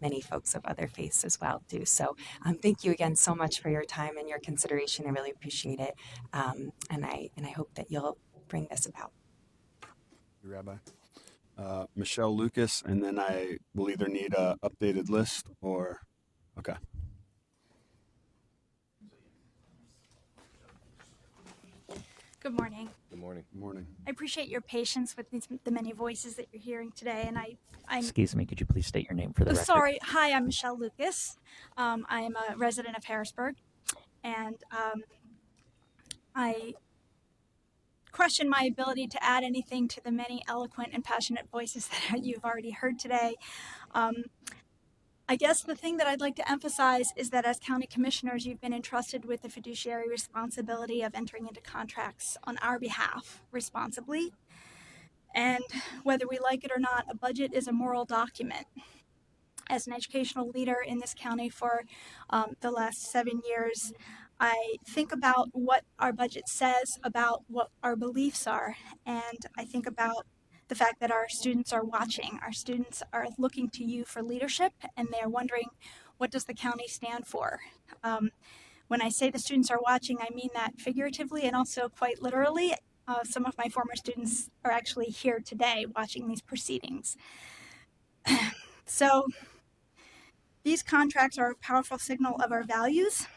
S18: many folks of other faiths as well do. So thank you again so much for your time and your consideration. I really appreciate it, and I hope that you'll bring this about.
S2: Thank you, Rabbi. Michelle Lucas, and then I will either need an updated list or, okay.
S19: Good morning.
S12: Good morning.
S2: Good morning.
S19: I appreciate your patience with the many voices that you're hearing today, and I'm
S1: Excuse me, could you please state your name for the record?
S19: sorry. Hi, I'm Michelle Lucas. I am a resident of Harrisburg, and I question my ability to add anything to the many eloquent and passionate voices that you've already heard today. I guess the thing that I'd like to emphasize is that as county commissioners, you've been entrusted with the fiduciary responsibility of entering into contracts on our behalf responsibly. And whether we like it or not, a budget is a moral document. As an educational leader in this county for the last 7 years, I think about what our budget says about what our beliefs are. And I think about the fact that our students are watching. Our students are looking to you for leadership, and they're wondering, what does the county stand for? When I say the students are watching, I mean that figuratively and also quite literally. Some of my former students are actually here today watching these proceedings. So these contracts are a powerful signal of our values,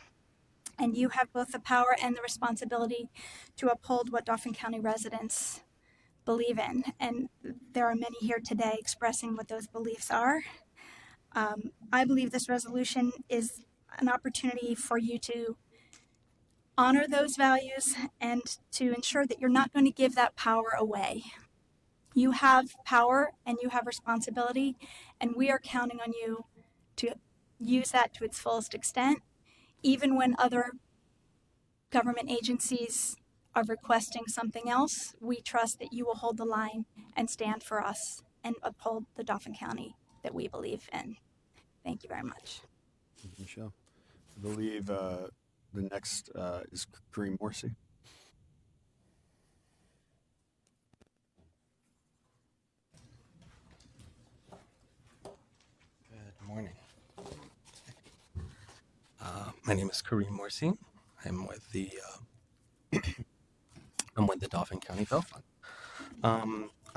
S19: and you have both the power and the responsibility to uphold what Dauphin County residents believe in. And there are many here today expressing what those beliefs are. I believe this resolution is an opportunity for you to honor those values and to ensure that you're not going to give that power away. You have power and you have responsibility, and we are counting on you to use that to its fullest extent, even when other government agencies are requesting something else. We trust that you will hold the line and stand for us and uphold the Dauphin County that we believe in. Thank you very much.
S2: Thank you, Michelle. I believe the next is Kareem Morsi.
S20: Good morning. My name is Kareem Morsi. I'm with the Dauphin County Bail Fund.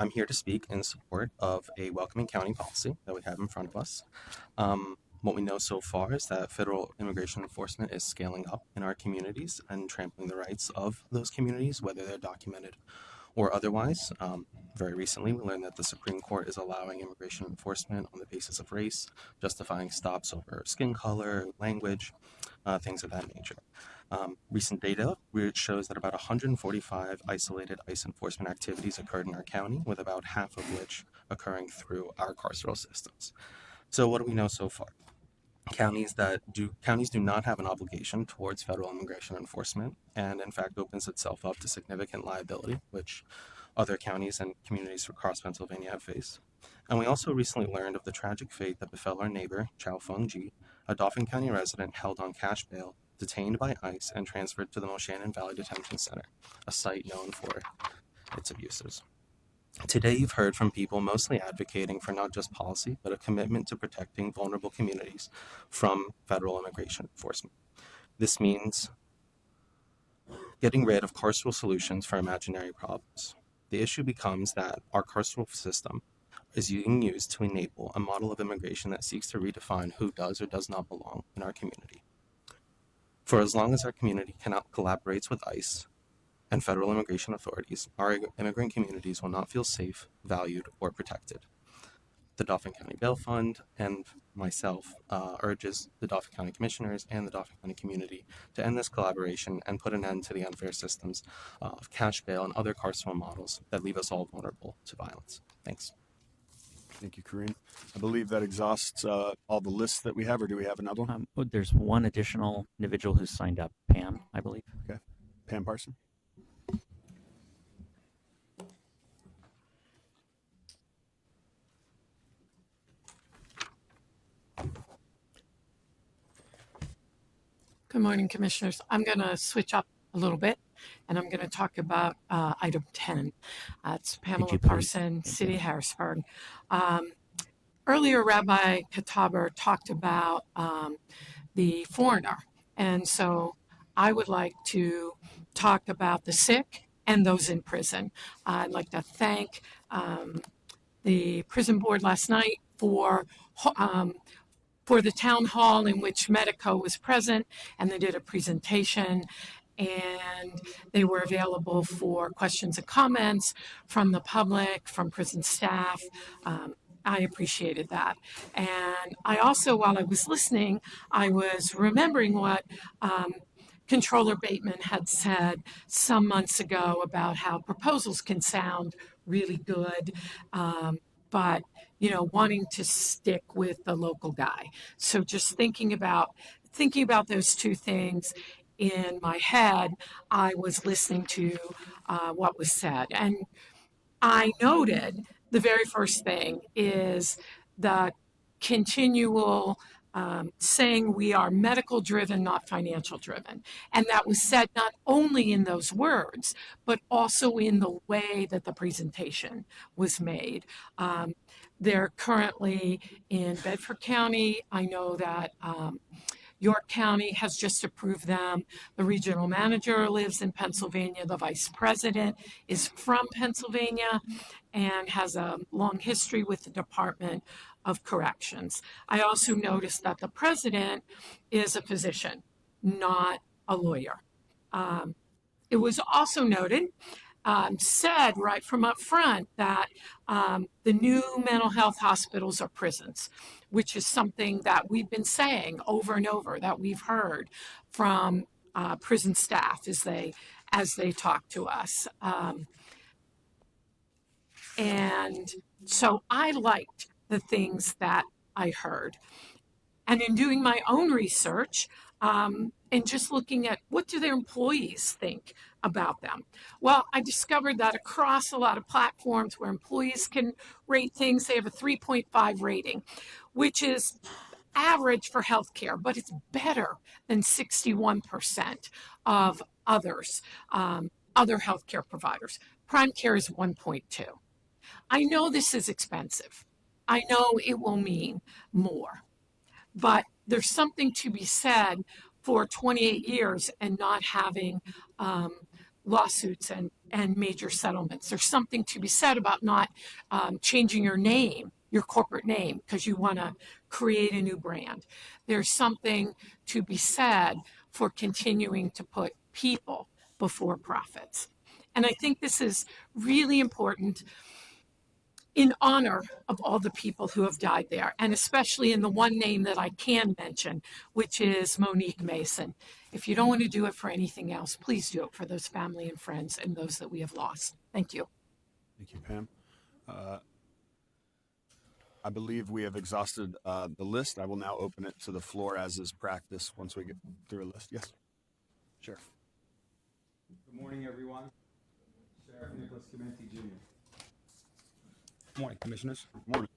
S20: I'm here to speak in support of a welcoming county policy that we have in front of us. What we know so far is that federal immigration enforcement is scaling up in our communities and trampling the rights of those communities, whether they're documented or otherwise. Very recently, we learned that the Supreme Court is allowing immigration enforcement on the basis of race, justifying stops over skin color, language, things of that nature. Recent data which shows that about 145 isolated ICE enforcement activities occurred in our county, with about half of which occurring through our carceral systems. So what do we know so far? Counties do not have an obligation towards federal immigration enforcement, and in fact opens itself up to significant liability, which other counties and communities across Pennsylvania have faced. And we also recently learned of the tragic fate that befell our neighbor, Chow Fung Ji, a Dauphin County resident held on cash bail, detained by ICE, and transferred to the Moshannon Valley Detention Center, a site known for its abuses. Today, you've heard from people mostly advocating for not just policy, but a commitment to protecting vulnerable communities from federal immigration enforcement. This means getting rid of carceral solutions for imaginary problems. The issue becomes that our carceral system is being used to enable a model of immigration that seeks to redefine who does or does not belong in our community. For as long as our community cannot collaborate with ICE and federal immigration authorities, our immigrant communities will not feel safe, valued, or protected. The Dauphin County Bail Fund and myself urges the Dauphin County Commissioners and the Dauphin County community to end this collaboration and put an end to the unfair systems of cash bail and other carceral models that leave us all vulnerable to violence. Thanks.
S2: Thank you, Kareem. I believe that exhausts all the lists that we have, or do we have another one?
S1: There's one additional individual who's signed up, Pam, I believe.
S2: Okay. Pam Parson.
S21: Good morning, Commissioners. I'm going to switch up a little bit, and I'm going to talk about item 10. It's Pamela Parson, City of Harrisburg. Earlier, Rabbi Kataber talked about the foreigner, and so I would like to talk about the sick and those in prison. I'd like to thank the prison board last night for the town hall in which Medico was present, and they did a presentation, and they were available for questions and comments from the public, from prison staff. I appreciated that. And I also, while I was listening, I was remembering what Controller Bateman had said some months ago about how proposals can sound really good, but wanting to stick with the local guy. So just thinking about those two things in my head, I was listening to what was said. And I noted the very first thing is the continual saying we are medical driven, not financial driven. And that was said not only in those words, but also in the way that the presentation was made. They're currently in Bedford County. I know that York County has just approved them. The regional manager lives in Pennsylvania. The vice president is from Pennsylvania and has a long history with the Department of Corrections. I also noticed that the president is a physician, not a lawyer. It was also noted, said right from up front that the new mental health hospitals are prisons, which is something that we've been saying over and over, that we've heard from prison staff as they talk to us. And so I liked the things that I heard. And in doing my own research, and just looking at what do their employees think about them. Well, I discovered that across a lot of platforms where employees can rate things, they have a 3.5 rating, which is average for healthcare, but it's better than 61% of others, other healthcare providers. Prime care is 1.2. I know this is expensive. I know it will mean more. But there's something to be said for 28 years and not having lawsuits and major settlements. There's something to be said about not changing your name, your corporate name, because you want to create a new brand. There's something to be said for continuing to put people before profits. And I think this is really important in honor of all the people who have died there, and especially in the one name that I can mention, which is Monique Mason. If you don't want to do it for anything else, please do it for those family and friends and those that we have lost. Thank you.
S2: Thank you, Pam. I believe we have exhausted the list. I will now open it to the floor as is practice once we get through a list. Yes, Sheriff.
S3: Good morning, everyone. Sheriff Nicholas Clementi, Jr. Good morning, Commissioners.
S2: Good morning.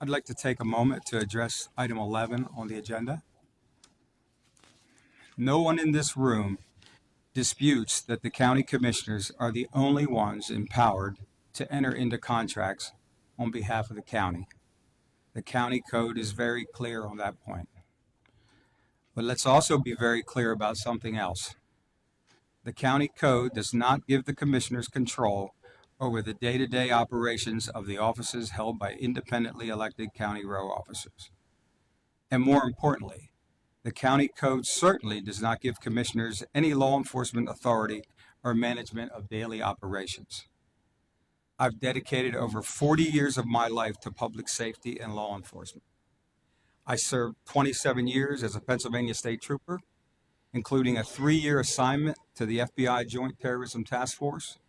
S3: I'd like to take a moment to address item 11 on the agenda. No one in this room disputes that the county commissioners are the only ones empowered to enter into contracts on behalf of the county. The county code is very clear on that point. But let's also be very clear about something else. The county code does not give the commissioners control over the day-to-day operations of the offices held by independently elected county row officers. And more importantly, the county code certainly does not give commissioners any law enforcement authority or management of daily operations. I've dedicated over 40 years of my life to public safety and law enforcement. I served 27 years as a Pennsylvania State Trooper, including a 3-year assignment to the FBI Joint Terrorism Task Force.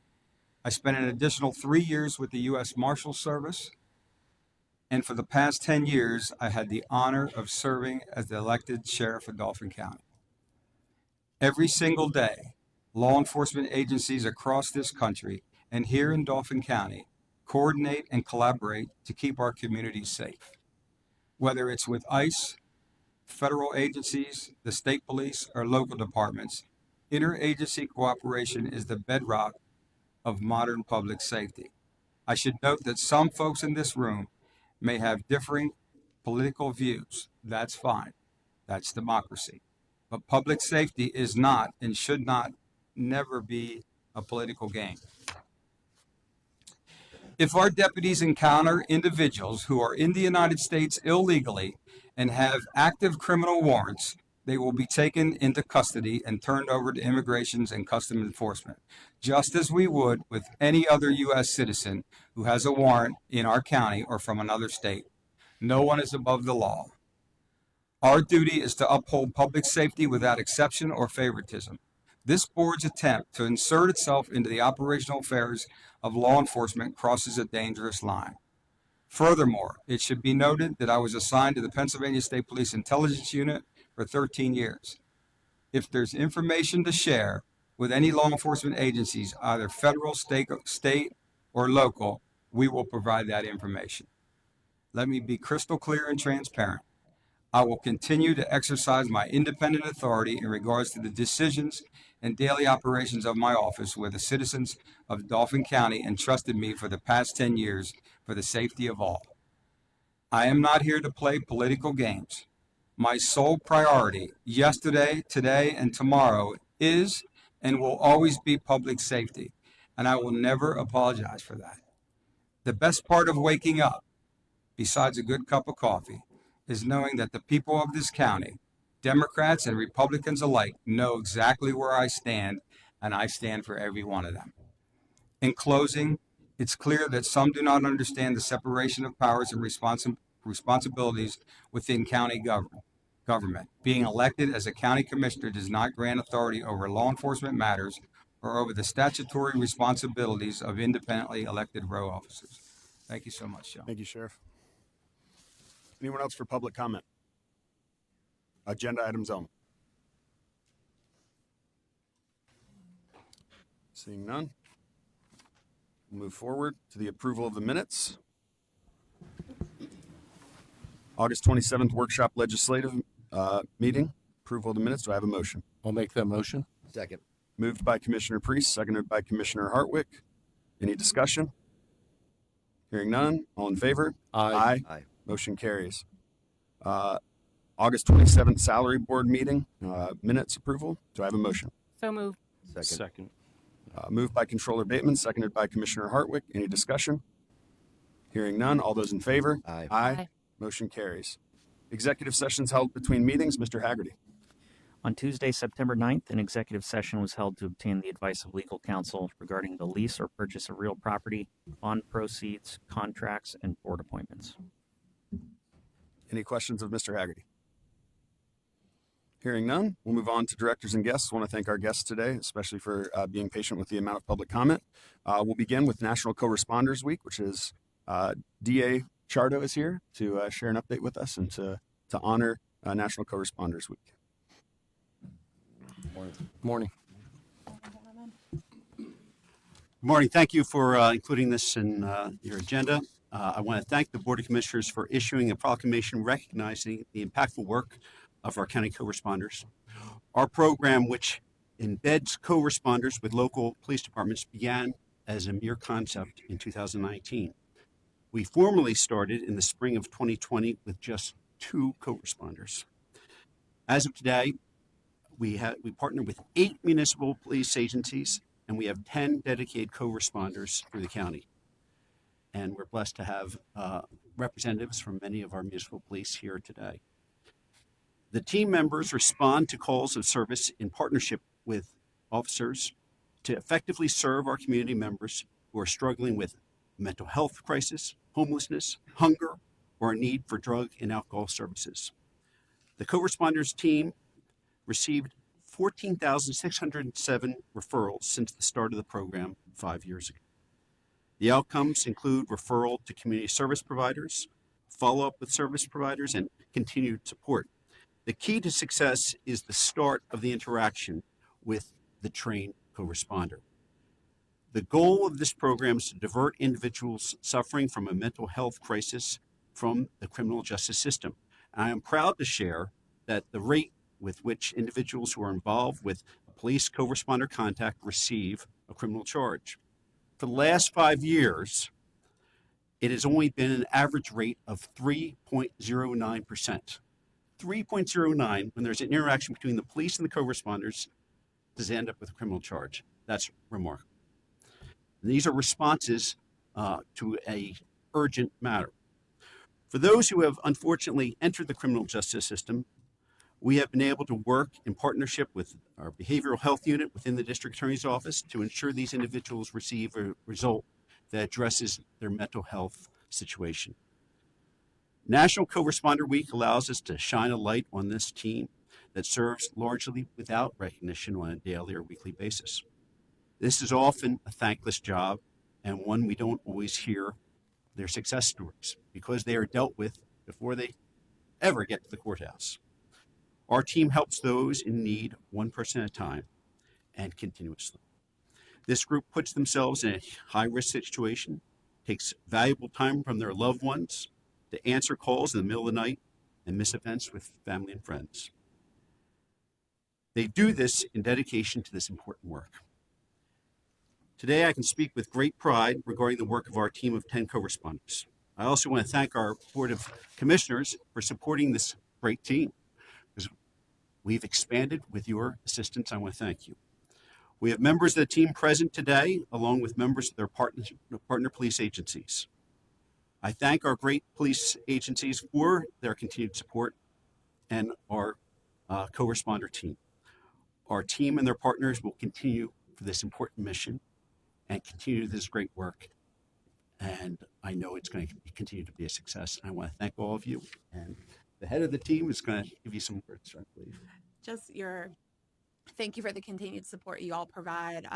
S3: I spent an additional 3 years with the U.S. Marshal Service. And for the past 10 years, I had the honor of serving as the elected sheriff of Dauphin County. Every single day, law enforcement agencies across this country and here in Dauphin County coordinate and collaborate to keep our communities safe. Whether it's with ICE, federal agencies, the state police, or local departments, interagency cooperation is the bedrock of modern public safety. I should note that some folks in this room may have differing political views. That's fine. That's democracy. But public safety is not and should not never be a political game. If our deputies encounter individuals who are in the United States illegally and have active criminal warrants, they will be taken into custody and turned over to Immigration and Customs Enforcement, just as we would with any other U.S. citizen who has a warrant in our county or from another state. No one is above the law. Our duty is to uphold public safety without exception or favoritism. This board's attempt to insert itself into the operational affairs of law enforcement crosses a dangerous line. Furthermore, it should be noted that I was assigned to the Pennsylvania State Police Intelligence Unit for 13 years. If there's information to share with any law enforcement agencies, either federal, state, or local, we will provide that information. Let me be crystal clear and transparent. I will continue to exercise my independent authority in regards to the decisions and daily operations of my office, where the citizens of Dauphin County entrusted me for the past 10 years for the safety of all. I am not here to play political games. My sole priority, yesterday, today, and tomorrow, is and will always be public safety, and I will never apologize for that. The best part of waking up, besides a good cup of coffee, is knowing that the people of this county, Democrats and Republicans alike, know exactly where I stand, and I stand for every one of them. In closing, it's clear that some do not understand the separation of powers and responsibilities within county government. Being elected as a county commissioner does not grant authority over law enforcement matters or over the statutory responsibilities of independently elected row officers. Thank you so much, Joe.
S2: Thank you, Sheriff. Anyone else for public comment? Agenda items only. Seeing none, we'll move forward to the approval of the minutes. August 27th workshop legislative meeting. Approval of the minutes. Do I have a motion?
S4: I'll make that motion.
S12: Second.
S2: Moved by Commissioner Priest, seconded by Commissioner Hartwick. Any discussion? Hearing none. All in favor?
S4: Aye.
S2: Aye. Motion carries. August 27th salary board meeting minutes approval. Do I have a motion?
S9: So moved.
S4: Second.
S2: Moved by Controller Bateman, seconded by Commissioner Hartwick. Any discussion? Hearing none. All those in favor?
S12: Aye.
S9: Aye.
S2: Motion carries. Executive sessions held between meetings. Mr. Haggerty.
S1: On Tuesday, September 9th, an executive session was held to obtain the advice of legal counsel regarding the lease or purchase of real property, bond proceeds, contracts, and board appointments.
S2: Any questions of Mr. Haggerty? Hearing none, we'll move on to directors and guests. I want to thank our guests today, especially for being patient with the amount of public comment. We'll begin with National Co-Responders Week, which is DA Chardo is here to share an update with us and to honor National Co-Responders Week.
S4: Morning.
S22: Good morning. Thank you for including this in your agenda. I want to thank the Board of Commissioners for issuing a proclamation recognizing the impactful work of our county co-responders. Our program, which embeds co-responders with local police departments, began as a mere concept in 2019. We formally started in the spring of 2020 with just 2 co-responders. As of today, we partner with 8 municipal police agencies, and we have 10 dedicated co-responders through the county. And we're blessed to have representatives from many of our municipal police here today. The team members respond to calls of service in partnership with officers to effectively serve our community members who are struggling with mental health crisis, homelessness, hunger, or a need for drug and alcohol services. The co-responders team received 14,607 referrals since the start of the program 5 years ago. The outcomes include referral to community service providers, follow-up with service providers, and continued support. The key to success is the start of the interaction with the trained co-responder. The goal of this program is to divert individuals suffering from a mental health crisis from the criminal justice system. And I am proud to share that the rate with which individuals who are involved with a police co-responder contact receive a criminal charge. For the last 5 years, it has only been an average rate of 3.09%. 3.09 when there's an interaction between the police and the co-responders does end up with a criminal charge. That's remarkable. And these are responses to a urgent matter. For those who have unfortunately entered the criminal justice system, we have been able to work in partnership with our behavioral health unit within the district attorney's office to ensure these individuals receive a result that addresses their mental health situation. National Co-Responder Week allows us to shine a light on this team that serves largely without recognition on a daily or weekly basis. This is often a thankless job and one we don't always hear They're success stories because they are dealt with before they ever get to the courthouse. Our team helps those in need one person at a time and continuously. This group puts themselves in a high-risk situation, takes valuable time from their loved ones to answer calls in the middle of the night and miss events with family and friends. They do this in dedication to this important work. Today, I can speak with great pride regarding the work of our team of 10 co-responders. I also want to thank our Board of Commissioners for supporting this great team. Because we've expanded with your assistance, I want to thank you. We have members of the team present today, along with members of their partner police agencies. I thank our great police agencies for their continued support and our co-responder team. Our team and their partners will continue for this important mission and continue this great work. And I know it's going to continue to be a success. And I want to thank all of you. And the head of the team is going to give you some words, I believe.
S5: Thank you for the continued support you all provide,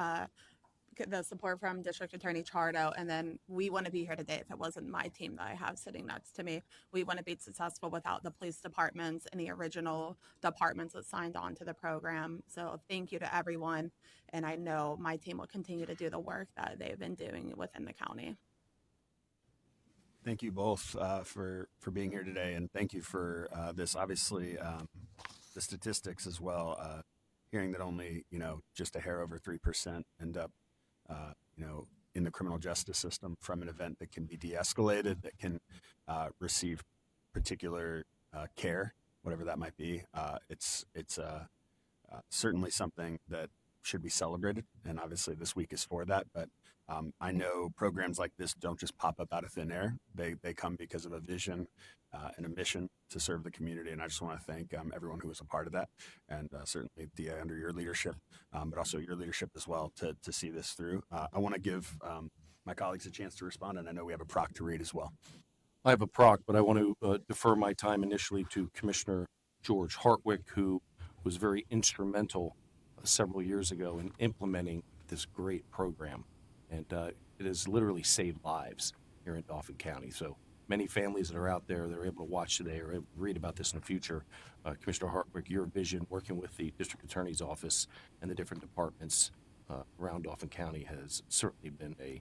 S5: the support from District Attorney Chardo, and then we wouldn't be here today if it wasn't my team that I have sitting next to me. We wouldn't be successful without the police departments and the original departments that signed on to the program. So thank you to everyone, and I know my team will continue to do the work that they've been doing within the county.
S2: Thank you both for being here today, and thank you for this. Obviously, the statistics as well. Hearing that only just a hair over 3% end up in the criminal justice system from an event that can be de-escalated, that can receive particular care, whatever that might be. It's certainly something that should be celebrated, and obviously this week is for that. But I know programs like this don't just pop up out of thin air. They come because of a vision and a mission to serve the community, and I just want to thank everyone who was a part of that, and certainly Dia, under your leadership, but also your leadership as well to see this through. I want to give my colleagues a chance to respond, and I know we have a proc to read as well.
S4: I have a proc, but I want to defer my time initially to Commissioner George Hartwick, who was very instrumental several years ago in implementing this great program. And it has literally saved lives here in Dauphin County. So many families that are out there, they're able to watch today or read about this in the future. Commissioner Hartwick, your vision working with the District Attorney's Office and the different departments around Dauphin County has certainly been a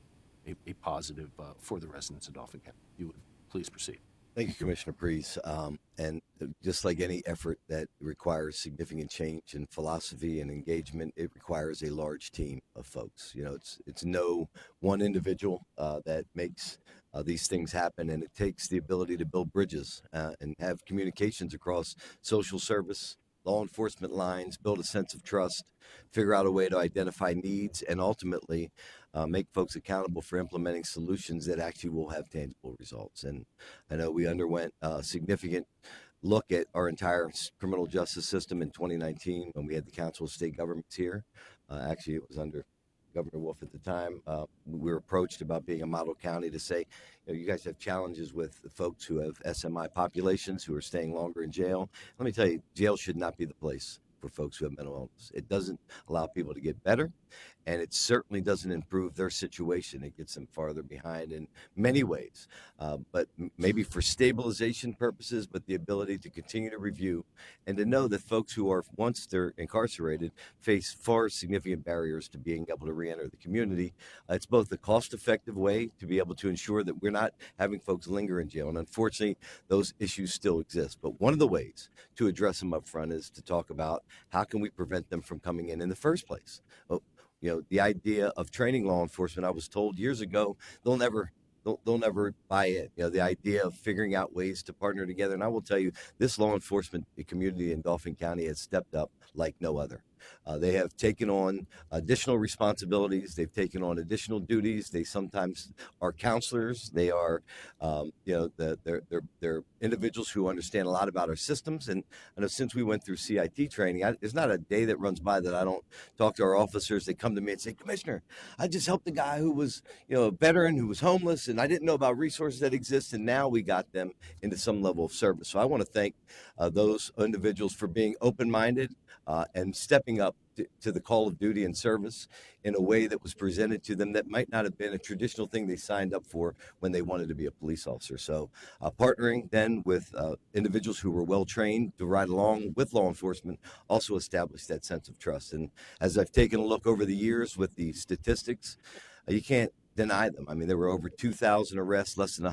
S4: positive for the residents of Dauphin County. You would please proceed.
S12: Thank you, Commissioner Preece. And just like any effort that requires significant change in philosophy and engagement, it requires a large team of folks. It's no one individual that makes these things happen, and it takes the ability to build bridges and have communications across social service, law enforcement lines, build a sense of trust, figure out a way to identify needs, and ultimately make folks accountable for implementing solutions that actually will have tangible results. And I know we underwent a significant look at our entire criminal justice system in 2019 when we had the Council of State Governments here. Actually, it was under Governor Wolf at the time. We were approached about being a model county to say, you guys have challenges with the folks who have SMI populations who are staying longer in jail. Let me tell you, jail should not be the place for folks who have mental illness. It doesn't allow people to get better, and it certainly doesn't improve their situation. It gets them farther behind in many ways, but maybe for stabilization purposes, but the ability to continue to review and to know that folks who are, once they're incarcerated, face far significant barriers to being able to reenter the community. It's both a cost-effective way to be able to ensure that we're not having folks linger in jail, and unfortunately, those issues still exist. But one of the ways to address them up front is to talk about how can we prevent them from coming in the first place. The idea of training law enforcement, I was told years ago, they'll never buy it. The idea of figuring out ways to partner together. And I will tell you, this law enforcement community in Dauphin County has stepped up like no other. They have taken on additional responsibilities. They've taken on additional duties. They sometimes are counselors. They are, they're individuals who understand a lot about our systems. And I know since we went through CIT training, there's not a day that runs by that I don't talk to our officers. They come to me and say, Commissioner, I just helped a guy who was, a veteran who was homeless, and I didn't know about resources that exist, and now we got them into some level of service. So I want to thank those individuals for being open-minded and stepping stepping up to the call of duty and service in a way that was presented to them that might not have been a traditional thing they signed up for when they wanted to be a police officer. So partnering then with individuals who were well trained to ride along with law enforcement also established that sense of trust. And as I've taken a look over the years with the statistics, you can't deny them. I mean, there were over 2,000 arrests, less than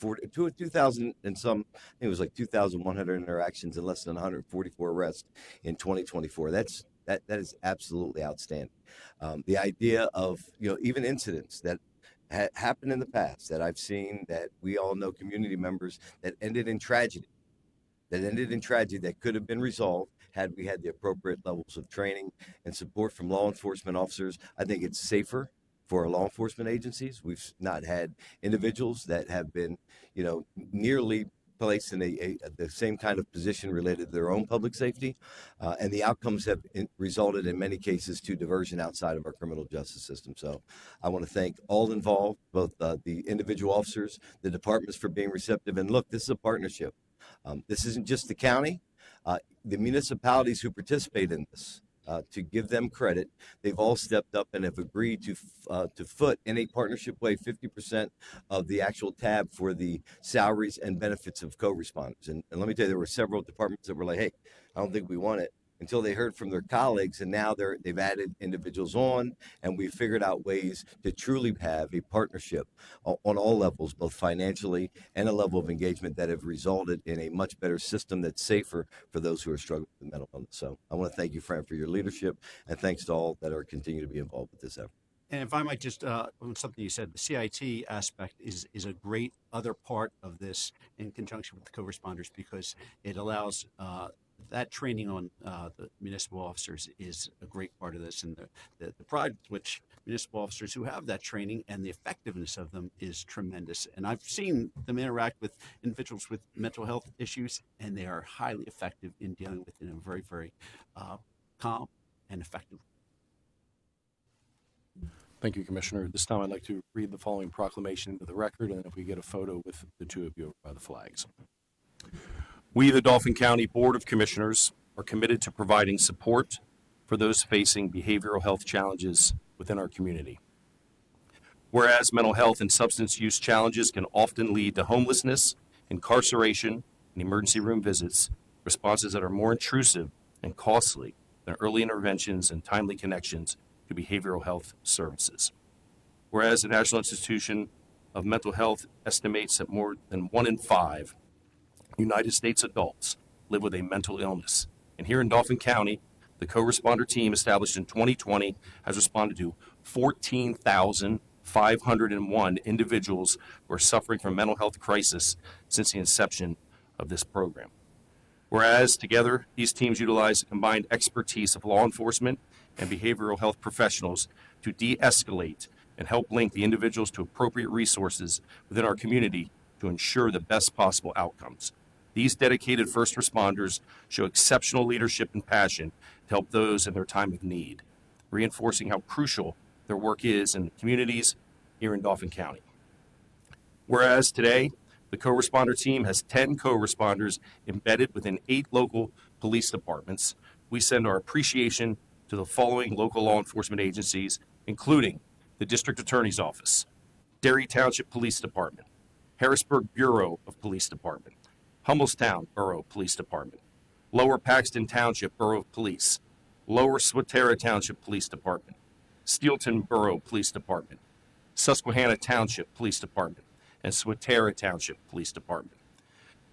S12: 2,000 and some, I think it was like 2,100 interactions and less than 144 arrests in 2024. That is absolutely outstanding. The idea of, even incidents that happened in the past that I've seen, that we all know community members, that ended in tragedy, that could have been resolved had we had the appropriate levels of training and support from law enforcement officers. I think it's safer for our law enforcement agencies. We've not had individuals that have been, nearly placed in the same kind of position related to their own public safety, and the outcomes have resulted in many cases to diversion outside of our criminal justice system. So I want to thank all involved, both the individual officers, the departments, for being receptive. And look, this is a partnership. This isn't just the county. The municipalities who participate in this, to give them credit, they've all stepped up and have agreed to foot in a partnership way 50% of the actual tab for the salaries and benefits of co-responders. And let me tell you, there were several departments that were like, hey, I don't think we want it, until they heard from their colleagues, and now they've added individuals on, and we've figured out ways to truly have a partnership on all levels, both financially and a level of engagement, that have resulted in a much better system that's safer for those who are struggling with mental illness. So I want to thank you, Fran, for your leadership, and thanks to all that are continue to be involved with this effort.
S22: And if I might just, on something you said, the CIT aspect is a great other part of this in conjunction with the co-responders, because it allows that training on the municipal officers is a great part of this, and the pride which municipal officers who have that training and the effectiveness of them is tremendous. And I've seen them interact with individuals with mental health issues, and they are highly effective in dealing with it in a very, very calm and effective.
S4: Thank you, Commissioner. At this time, I'd like to read the following proclamation into the record, and if we get a photo with the two of you over by the flags. We, the Dauphin County Board of Commissioners, are committed to providing support for those facing behavioral health challenges within our community. Whereas mental health and substance use challenges can often lead to homelessness, incarceration, and emergency room visits, responses that are more intrusive and costly than early interventions and timely connections to behavioral health services. Whereas the National Institution of Mental Health estimates that more than 1 in 5 United States adults live with a mental illness. And here in Dauphin County, the co-responder team established in 2020 has responded to 14,501 individuals who are suffering from mental health crisis since the inception of this program. Whereas together, these teams utilize the combined expertise of law enforcement and behavioral health professionals to de-escalate and help link the individuals to appropriate resources within our community to ensure the best possible outcomes. These dedicated first responders show exceptional leadership and passion to help those in their time of need, reinforcing how crucial their work is in the communities here in Dauphin County. Whereas today, the co-responder team has 10 co-responders embedded within 8 local police departments, we send our appreciation to the following local law enforcement agencies, including the District Attorney's Office, Derry Township Police Department, Harrisburg Bureau of Police Department, Hummelstown Borough Police Department, Lower Paxton Township Borough of Police, Lower Swatara Township Police Department, Steelton Borough Police Department, Susquehanna Township Police Department, and Swatara Township Police Department.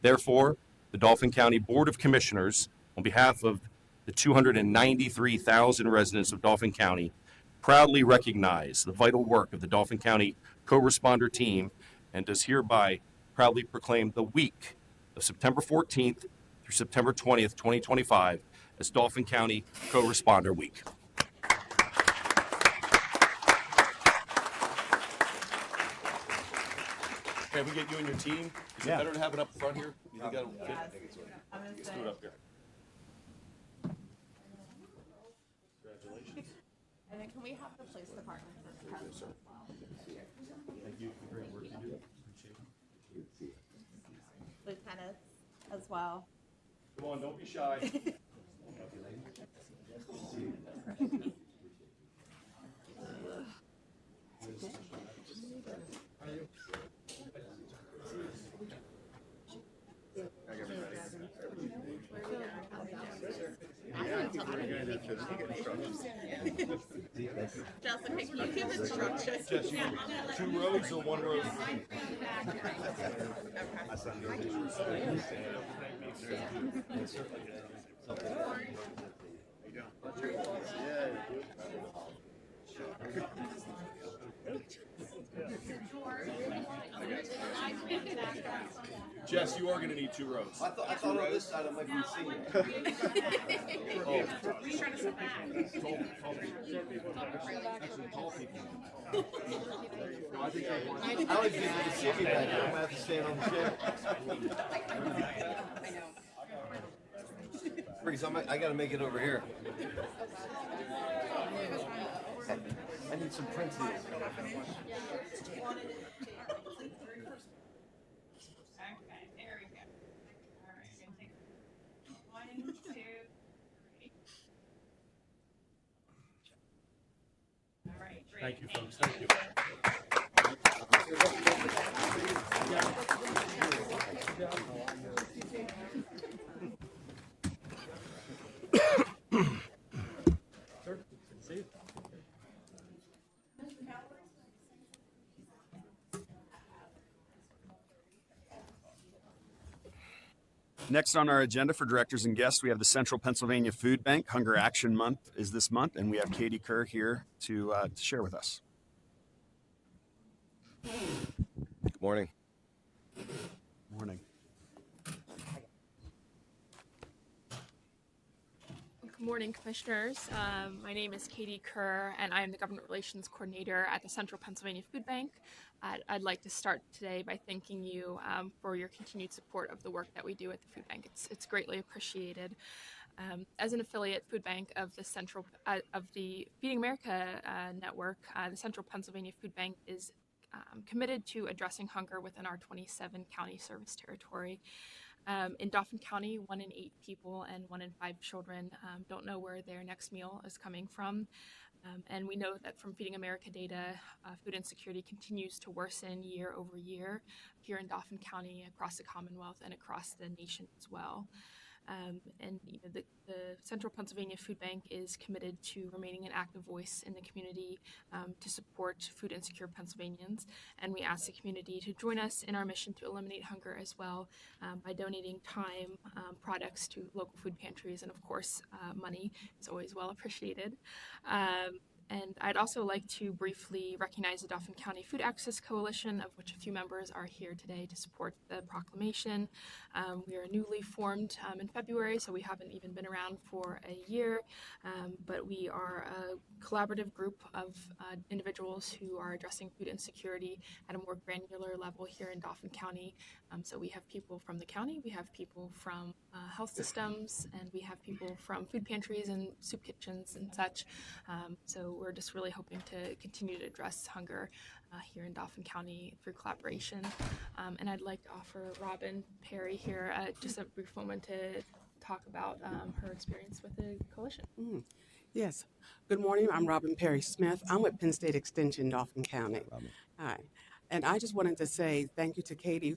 S4: Therefore, the Dauphin County Board of Commissioners, on behalf of the 293,000 residents of Dauphin County, proudly recognize the vital work of the Dauphin County co-responder team, and does hereby proudly proclaim the week of September 14th through September 20th, 2025 as Dauphin County Co-Responder Week. Can we get you and your team? Is it better to have it up front here? You think that'll fit? I think it's right. Let's do it up here. Congratulations.
S5: And then can we have the police department?
S4: Yes, sir. Thank you for the great work you do.
S5: Lieutenants as well.
S4: Come on, don't be shy.
S5: Jessica, can you give instructions?
S2: Jessica, 2 rows or 1 row? Jess, you are going to need 2 rows.
S12: I thought on this side I might be senior.
S5: He's trying to sit back.
S12: Actually, tall people. I always think you see me back here. I'm going to have to stand on the chair. Freeze, I got to make it over here. I need some prints here.
S2: Thank you, folks. Thank you. Next on our agenda for directors and guests, we have the Central Pennsylvania Food Bank. Hunger Action Month is this month, and we have Katie Kerr here to share with us.
S12: Good morning.
S2: Morning.
S9: Good morning, Commissioners. My name is Katie Kerr, and I am the Government Relations Coordinator at the Central Pennsylvania Food Bank. I'd like to start today by thanking you for your continued support of the work that we do at the Food Bank. It's greatly appreciated. As an affiliate food bank of the Feeding America network, the Central Pennsylvania Food Bank is committed to addressing hunger within our 27 county service territory. In Dauphin County, 1 in 8 people and 1 in 5 children don't know where their next meal is coming from. And we know that from Feeding America data, food insecurity continues to worsen year over year here in Dauphin County, across the Commonwealth, and across the nation as well. And the Central Pennsylvania Food Bank is committed to remaining an active voice in the community to support food insecure Pennsylvanians. And we ask the community to join us in our mission to eliminate hunger as well by donating time, products to local food pantries, and of course, money is always well appreciated. And I'd also like to briefly recognize the Dauphin County Food Access Coalition, of which a few members are here today to support the proclamation. We are newly formed in February, so we haven't even been around for a year, but we are a collaborative group of individuals who are addressing food insecurity at a more granular level here in Dauphin County. So we have people from the county, we have people from health systems, and we have people from food pantries and soup kitchens and such. So we're just really hoping to continue to address hunger here in Dauphin County through collaboration. And I'd like to offer Robin Perry here just a brief moment to talk about her experience with the coalition.
S6: Yes. Good morning. I'm Robin Perry Smith. I'm with Penn State Extension, Dauphin County. Hi. And I just wanted to say thank you to Katie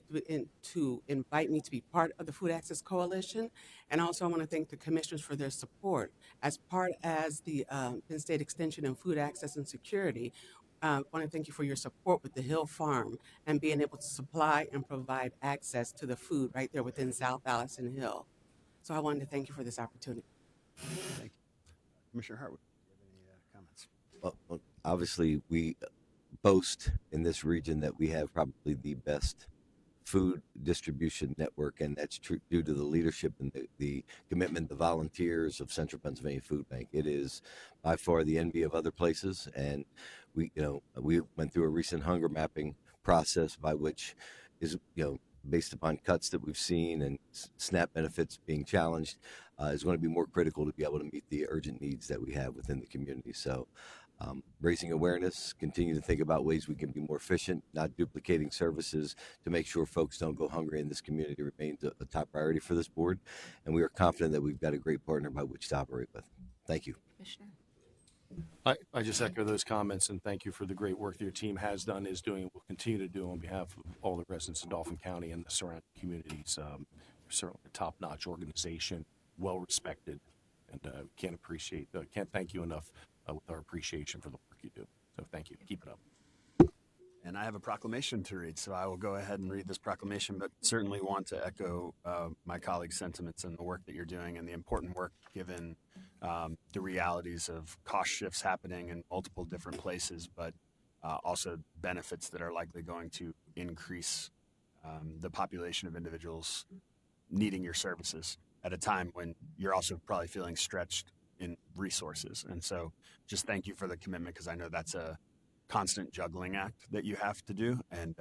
S6: to invite me to be part of the Food Access Coalition. And also I want to thank the commissioners for their support. As part as the Penn State Extension and Food Access and Security, I want to thank you for your support with the Hill Farm and being able to supply and provide access to the food right there within South Allison Hill. So I wanted to thank you for this opportunity.
S2: Thank you. Commissioner Hartwood, do you have any comments?
S12: Well, obviously, we boast in this region that we have probably the best food distribution network, and that's true due to the leadership and the commitment, the volunteers of Central Pennsylvania Food Bank. It is by far the envy of other places, and we went through a recent hunger mapping process by which is based upon cuts that we've seen and SNAP benefits being challenged, is going to be more critical to be able to meet the urgent needs that we have within the community. So raising awareness, continue to think about ways we can be more efficient, not duplicating services to make sure folks don't go hungry in this community remains a top priority for this board. And we are confident that we've got a great partner by which to operate with. Thank you.
S5: Commissioner.
S4: I just echo those comments and thank you for the great work that your team has done, is doing, and will continue to do on behalf of all the residents of Dauphin County and the surrounding communities. Certainly a top-notch organization, well respected, and can't thank you enough with our appreciation for the work you do. So thank you. Keep it up.
S2: And I have a proclamation to read, so I will go ahead and read this proclamation, but certainly want to echo my colleagues' sentiments and the work that you're doing and the important work given the realities of cost shifts happening in multiple different places, but also benefits that are likely going to increase the population of individuals needing your services at a time when you're also probably feeling stretched in resources. And so just thank you for the commitment, because I know that's a constant juggling act that you have to do, and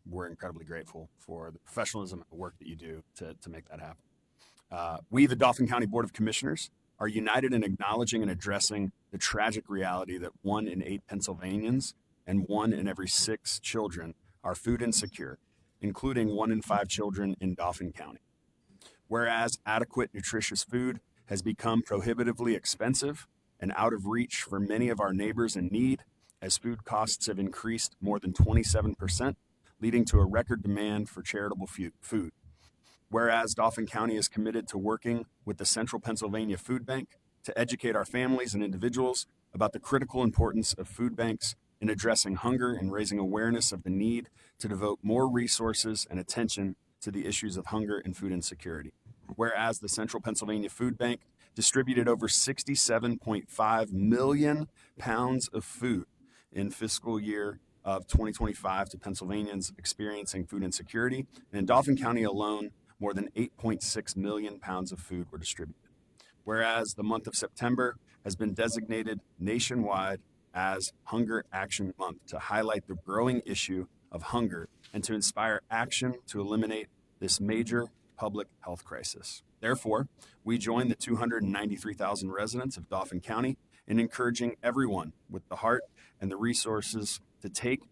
S2: we're incredibly grateful for the professionalism and the work that you do to make that happen. We, the Dauphin County Board of Commissioners, are united in acknowledging and addressing the tragic reality that 1 in 8 Pennsylvanians and 1 in every 6 children are food insecure, including 1 in 5 children in Dauphin County. Whereas adequate, nutritious food has become prohibitively expensive and out of reach for many of our neighbors in need, as food costs have increased more than 27%, leading to a record demand for charitable food. Whereas Dauphin County is committed to working with the Central Pennsylvania Food Bank to educate our families and individuals about the critical importance of food banks in addressing hunger and raising awareness of the need to devote more resources and attention to the issues of hunger and food insecurity. Whereas the Central Pennsylvania Food Bank distributed over 67.5 million pounds of food in fiscal year of 2025 to Pennsylvanians experiencing food insecurity. And in Dauphin County alone, more than 8.6 million pounds of food were distributed. Whereas the month of September has been designated nationwide as Hunger Action Month to highlight the growing issue of hunger and to inspire action to eliminate this major public health crisis. Therefore, we join the 293,000 residents of Dauphin County in encouraging everyone with the heart and the resources to take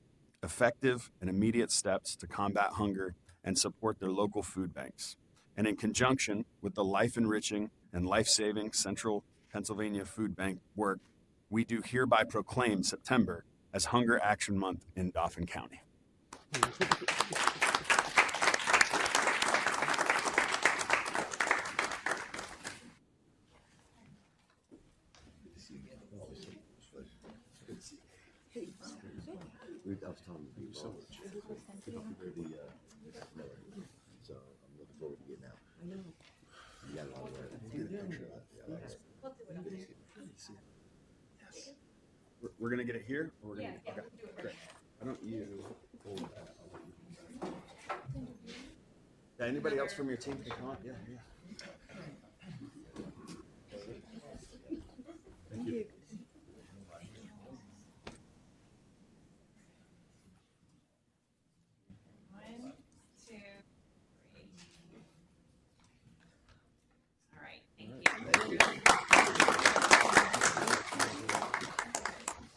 S2: effective and immediate steps to combat hunger and support their local food banks. And in conjunction with the life-enriching and life-saving Central Pennsylvania Food Bank work, we do hereby proclaim September as Hunger Action Month in Dauphin County.
S12: I was telling you, so I'm looking forward to getting out. I know. You got a lot of work. Get a picture of that.
S2: We're going to get it here? Or we're gonna okay, great. Why don't you hold that? Yeah, anybody else from your team can come up? Yeah. Thank you.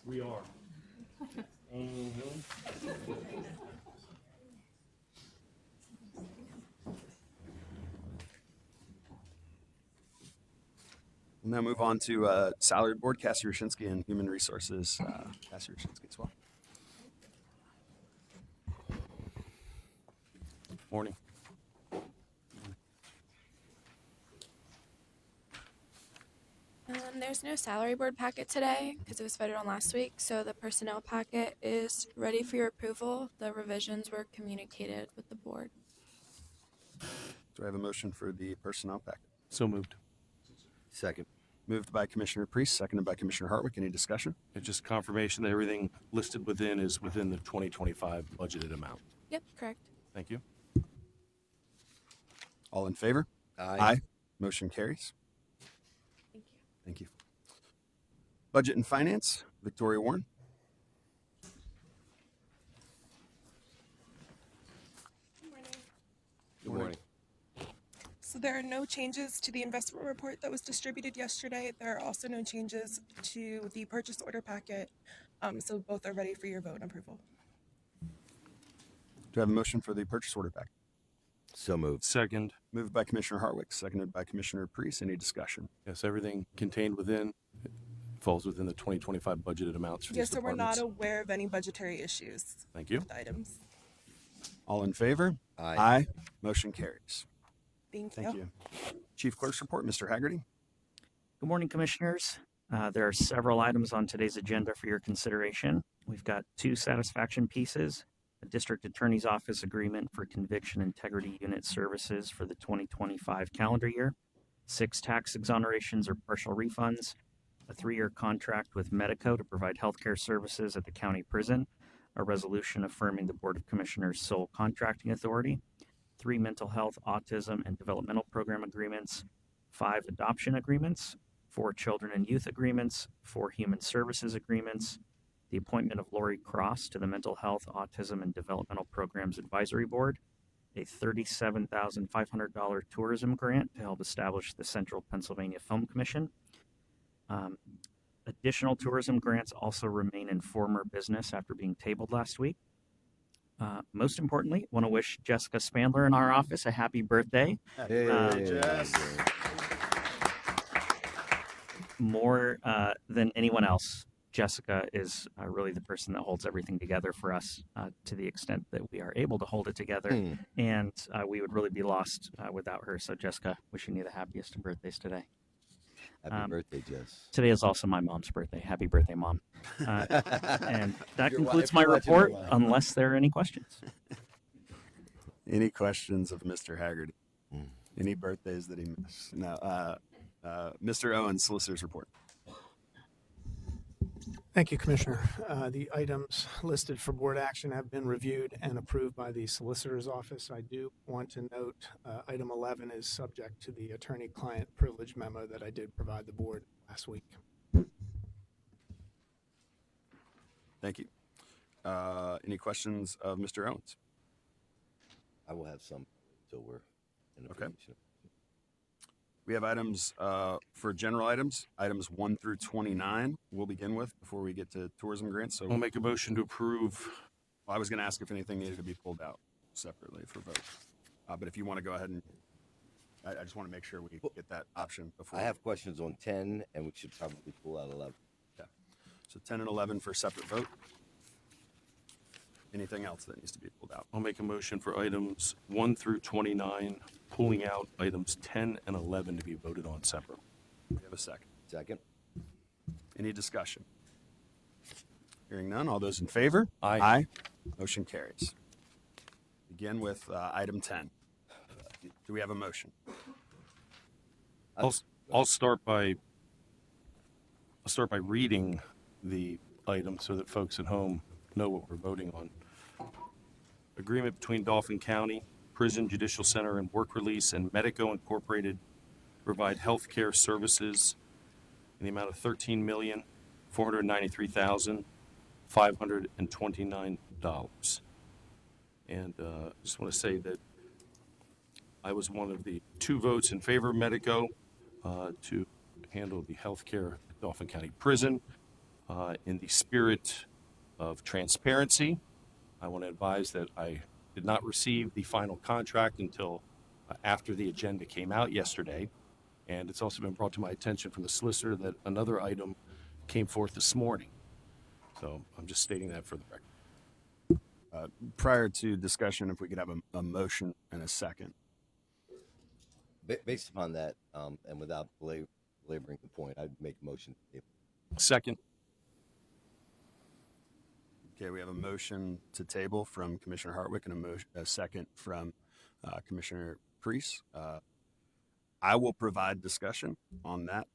S4: We are.
S2: We'll now move on to Salaried Board, Cassie Rushinsky, and Human Resources, Cassie Rushinsky as well.
S4: Morning.
S14: There's no salary board packet today because it was voted on last week, so the personnel packet is ready for your approval. The revisions were communicated with the board.
S2: Do I have a motion for the personnel packet?
S4: So moved.
S12: Second.
S2: Moved by Commissioner Priest, seconded by Commissioner Hartwick. Any discussion?
S4: It's just confirmation that everything listed within is within the 2025 budgeted amount.
S14: Yep, correct.
S4: Thank you.
S2: All in favor?
S12: Aye.
S2: Motion carries.
S14: Thank you.
S2: Thank you. Budget and Finance, Victoria Warren.
S12: Good morning.
S7: So there are no changes to the investment report that was distributed yesterday. There are also no changes to the purchase order packet. So both are ready for your vote and approval.
S2: Do I have a motion for the purchase order packet?
S12: So moved.
S4: Second.
S2: Moved by Commissioner Hartwick, seconded by Commissioner Priest. Any discussion?
S4: Yes, everything contained within falls within the 2025 budgeted amounts for
S7: Yes,
S4: these
S7: so we're not
S4: departments.
S7: aware of any budgetary issues
S4: Thank you.
S7: with items.
S2: All in favor?
S12: Aye.
S2: Motion carries.
S7: Thank
S2: you. Chief Clerk's report, Mr. Haggerty.
S1: Good morning, Commissioners. There are several items on today's agenda for your consideration. We've got 2 satisfaction pieces, a District Attorney's Office agreement for Conviction Integrity Unit Services for the 2025 calendar year, 6 tax exonerations or partial refunds, a 3-year contract with Medico to provide healthcare services at the county prison, a resolution affirming the Board of Commissioners' sole contracting authority, 3 mental health, autism, and developmental program agreements, 5 adoption agreements, 4 children and youth agreements, 4 human services agreements, the appointment of Lori Cross to the Mental Health, Autism, and Developmental Programs Advisory Board, a $37,500 tourism grant to help establish the Central Pennsylvania Film Commission. Additional tourism grants also remain in former business after being tabled last week. Most importantly, I want to wish Jessica Spandler in our office a happy birthday.
S2: Jess.
S1: More than anyone else, Jessica is really the person that holds everything together for us to the extent that we are able to hold it together. And we would really be lost without her. So, Jessica, wishing you the happiest of birthdays today.
S12: Happy birthday, Jess.
S1: Today is also my mom's birthday. Happy birthday, Mom. And that
S12: Your
S1: concludes
S12: wife,
S1: my
S12: you're watching
S1: report,
S12: your wife.
S1: unless there are any questions.
S2: Any questions of Mr. Haggerty? Any birthdays that he missed? No. Mr. Owens, Solicitor's Report.
S8: Thank you, Commissioner. The items listed for board action have been reviewed and approved by the Solicitor's Office. I do want to note item 11 is subject to the attorney-client privilege memo that I did provide the board last week.
S2: Thank you. Any questions of Mr. Owens?
S12: I will have some until we're in a
S2: Okay. We have items for general items 1 through 29 we'll begin with before we get to tourism grants. So
S4: I'll make a motion to approve.
S2: Well, I was going to ask if anything needed to be pulled out separately for vote. But if you want to go ahead and, I just want to make sure we get that option before.
S12: I have questions on 10, and we should probably pull out 11.
S2: Yeah. So 10 and 11 for separate vote. Anything else that needs to be pulled out?
S4: I'll make a motion for items 1 through 29, pulling out items 10 and 11 to be voted on separate.
S2: We have a second.
S12: Second.
S2: Any discussion? Hearing none. All those in favor?
S4: Aye.
S2: Motion carries. Begin with item 10. Do we have a motion?
S4: I'll start by reading the item so that folks at home know what we're voting on. Agreement between Dauphin County Prison Judicial Center and Work Release and Medico Incorporated provide health care services in the amount of $13,493,529. And I just want to say that I was one of the 2 votes in favor of Medico to handle the health care at Dauphin County Prison. In the spirit of transparency, I want to advise that I did not receive the final contract until after the agenda came out yesterday. And it's also been brought to my attention from the solicitor that another item came forth this morning. So I'm just stating that for the record.
S2: Prior to discussion, if we could have a motion and a second.
S12: Based upon that, and without belaboring the point, I'd make a motion to table.
S4: Second.
S2: Okay, we have a motion to table from Commissioner Hartwick and a second from Commissioner Priest. I will provide discussion on that.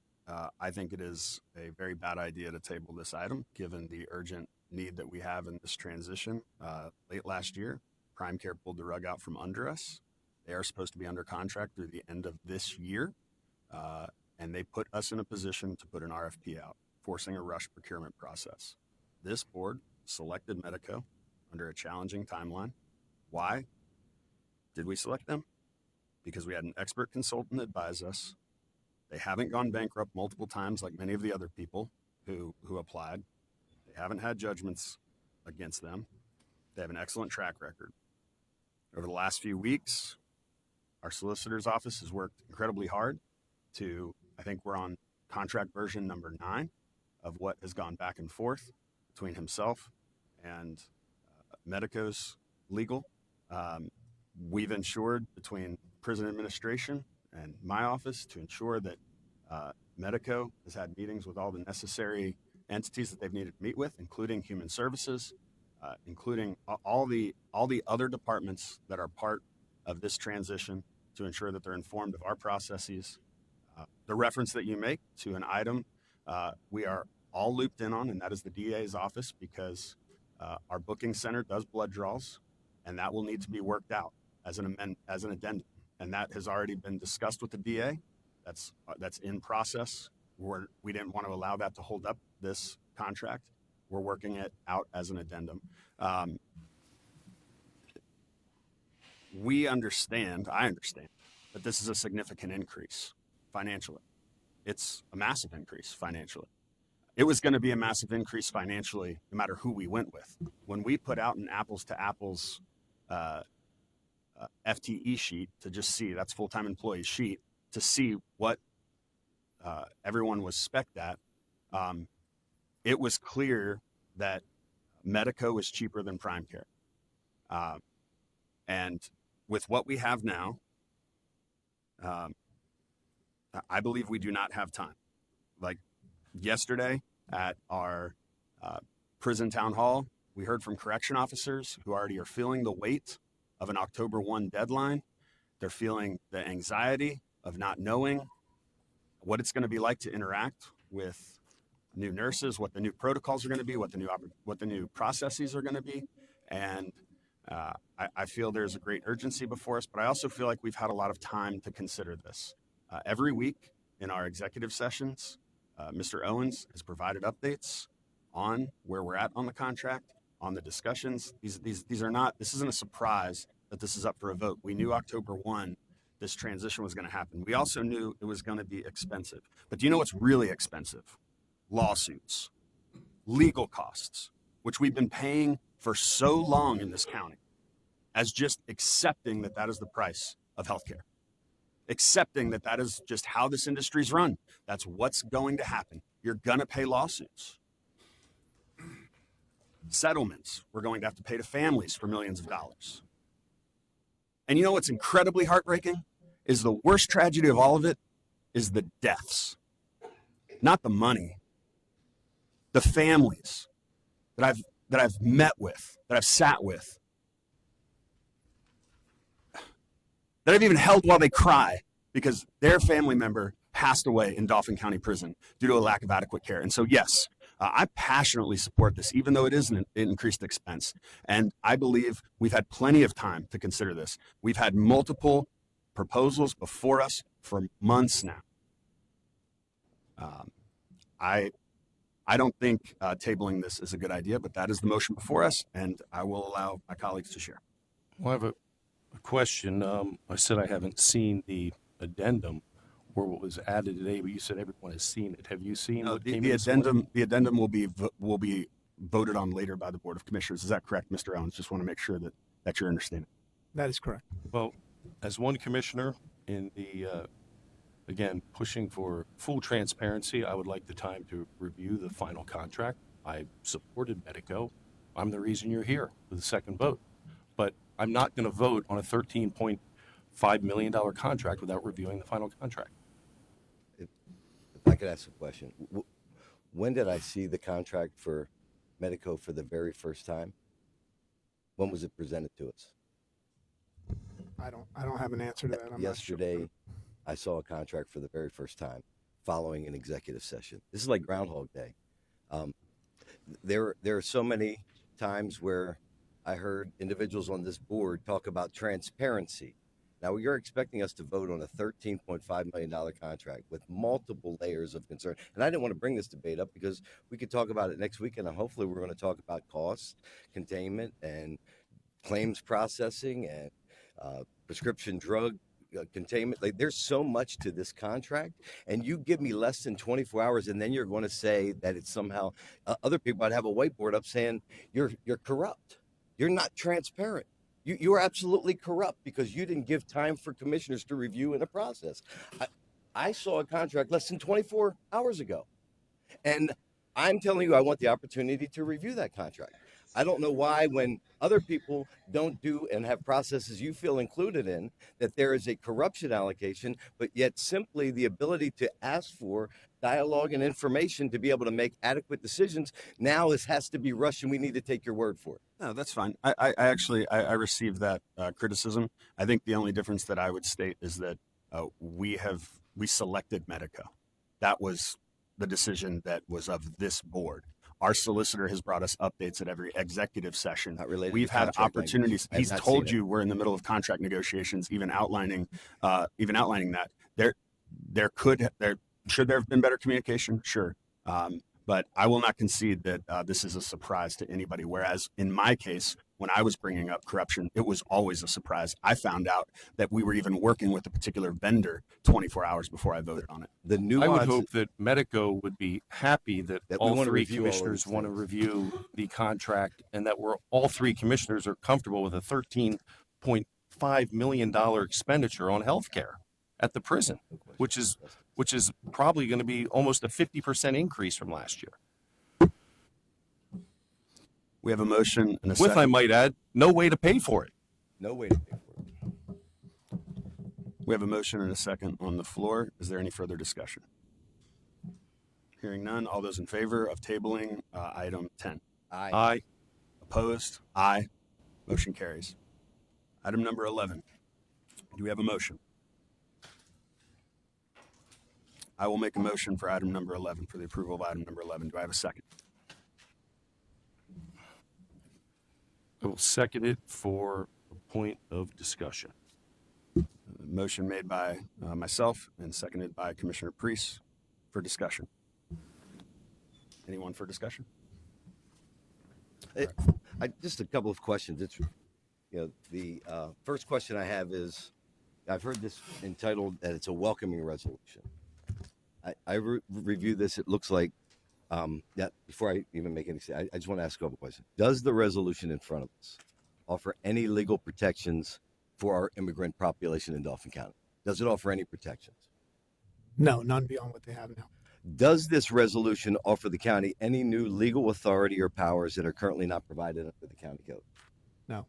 S2: I think it is a very bad idea to table this item, given the urgent need that we have in this transition. Late last year, Prime Care pulled the rug out from under us. They are supposed to be under contract through the end of this year, and they put us in a position to put an RFP out, forcing a rush procurement process. This board selected Medico under a challenging timeline. Why did we select them? Because we had an expert consultant advise us. They haven't gone bankrupt multiple times like many of the other people who applied. They haven't had judgments against them. They have an excellent track record. Over the last few weeks, Our solicitor's office has worked incredibly hard to, I think we're on contract version number 9 of what has gone back and forth between himself and Medico's legal. We've ensured between prison administration and my office to ensure that Medico has had meetings with all the necessary entities that they've needed to meet with, including human services, including all the other departments that are part of this transition to ensure that they're informed of our processes. The reference that you make to an item we are all looped in on, and that is the DA's office, because our booking center does blood draws, and that will need to be worked out as an addendum, and that has already been discussed with the DA. That's in process. We didn't want to allow that to hold up this contract. We're working it out as an addendum. I understand that this is a significant increase financially. It's a massive increase financially. It was going to be a massive increase financially no matter who we went with. When we put out an apples to apples FTE sheet to just see, that's full-time employee sheet, to see what everyone was spec'd at, it was clear that Medico was cheaper than Prime Care. And with what we have now, I believe we do not have time. Like yesterday at our prison town hall, we heard from correction officers who already are feeling the weight of an October 1 deadline. They're feeling the anxiety of not knowing what it's going to be like to interact with new nurses, what the new protocols are going to be, what the new processes are going to be. And I feel there's a great urgency before us, but I also feel like we've had a lot of time to consider this. Every week in our executive sessions, Mr. Owens has provided updates on where we're at on the contract, on the discussions. This isn't a surprise that this is up for a vote. We knew October 1, this transition was going to happen. We also knew it was going to be expensive. But do you know what's really expensive? Lawsuits, legal costs, which we've been paying for so long in this county, as just accepting that that is the price of healthcare. Accepting that that is just how this industry's run. That's what's going to happen. You're going to pay lawsuits. Settlements, we're going to have to pay to families for millions of dollars. And you know what's incredibly heartbreaking? Is the worst tragedy of all of it is the deaths. Not the money. The families that I've met with, that I've sat with, that I've even held while they cry because their family member passed away in Dauphin County Prison due to a lack of adequate care. And so, yes, I passionately support this, even though it is an increased expense. And I believe we've had plenty of time to consider this. We've had multiple proposals before us for months now. I don't think tabling this is a good idea, but that is the motion before us, and I will allow my colleagues to share.
S4: Well, I have a question. I said I haven't seen the addendum or what was added today, but you said everyone has seen it. Have you seen
S2: the addendum? The addendum will be voted on later by the Board of Commissioners. Is that correct, Mr. Owens? Just want to make sure that you're understanding.
S8: That is correct.
S4: Well, as one commissioner in the again, pushing for full transparency, I would like the time to review the final contract. I supported Medico. I'm the reason you're here with the second vote. But I'm not going to vote on a $13.5 million contract without reviewing the final contract.
S12: If I could ask a question. When did I see the contract for Medico for the very first time? When was it presented to us?
S8: I don't have an answer to that. I'm
S12: Yesterday,
S8: not sure.
S12: I saw a contract for the very first time following an executive session. This is like Groundhog Day. There are so many times where I heard individuals on this board talk about transparency. Now, you're expecting us to vote on a $13.5 million contract with multiple layers of concern. And I didn't want to bring this debate up because we could talk about it next week, and hopefully we're going to talk about costs, containment, and claims processing, and prescription drug containment. Like, there's so much to this contract, and you give me less than 24 hours, and then you're going to say that it's somehow other people might have a whiteboard up saying you're corrupt. You're not transparent. You are absolutely corrupt because you didn't give time for commissioners to review in a process. I saw a contract less than 24 hours ago, and I'm telling you, I want the opportunity to review that contract. I don't know why, when other people don't do and have processes you feel included in, that there is a corruption allocation, but yet simply the ability to ask for dialogue and information to be able to make adequate decisions now has to be rushed, and we need to take your word for it.
S2: No, that's fine. I actually received that criticism. I think the only difference that I would state is that we selected Medico. That was the decision that was of this board. Our solicitor has brought us updates at every executive session.
S12: Not related
S2: We've
S12: to
S2: had
S12: contract
S2: opportunities.
S12: language.
S2: He's told you we're in the middle of contract negotiations, even outlining that. Should there have been better communication? Sure. But I will not concede that this is a surprise to anybody. Whereas in my case, when I was bringing up corruption, it was always a surprise. I found out that we were even working with a particular vendor 24 hours before I voted on it.
S4: I would hope that Medico would be happy that all three commissioners want to review the contract, and that all three commissioners are comfortable with a $13.5 million expenditure on healthcare at the prison, which is probably going to be almost a 50% increase from last year.
S2: We have a motion and a
S4: With,
S2: second.
S4: I might add, no way to pay for it.
S12: No way to pay for it.
S2: We have a motion and a second on the floor. Is there any further discussion? Hearing none. All those in favor of tabling item 10?
S12: Aye.
S4: Aye.
S2: Opposed? Aye. Motion carries. Item number 11. Do we have a motion? I will make a motion for item number 11, for the approval of item number 11. Do I have a second?
S4: I will second it for a point of discussion.
S2: Motion made by myself and seconded by Commissioner Priest for discussion. Anyone for discussion?
S12: Just a couple of questions. The first question I have is, I've heard this entitled that it's a welcoming resolution. I review this. It looks like, before I even make any, I just want to ask a couple questions. Does the resolution in front of us offer any legal protections for our immigrant population in Dauphin County? Does it offer any protections?
S8: No, none beyond what they have now.
S12: Does this resolution offer the county any new legal authority or powers that are currently not provided under the county code?
S8: No.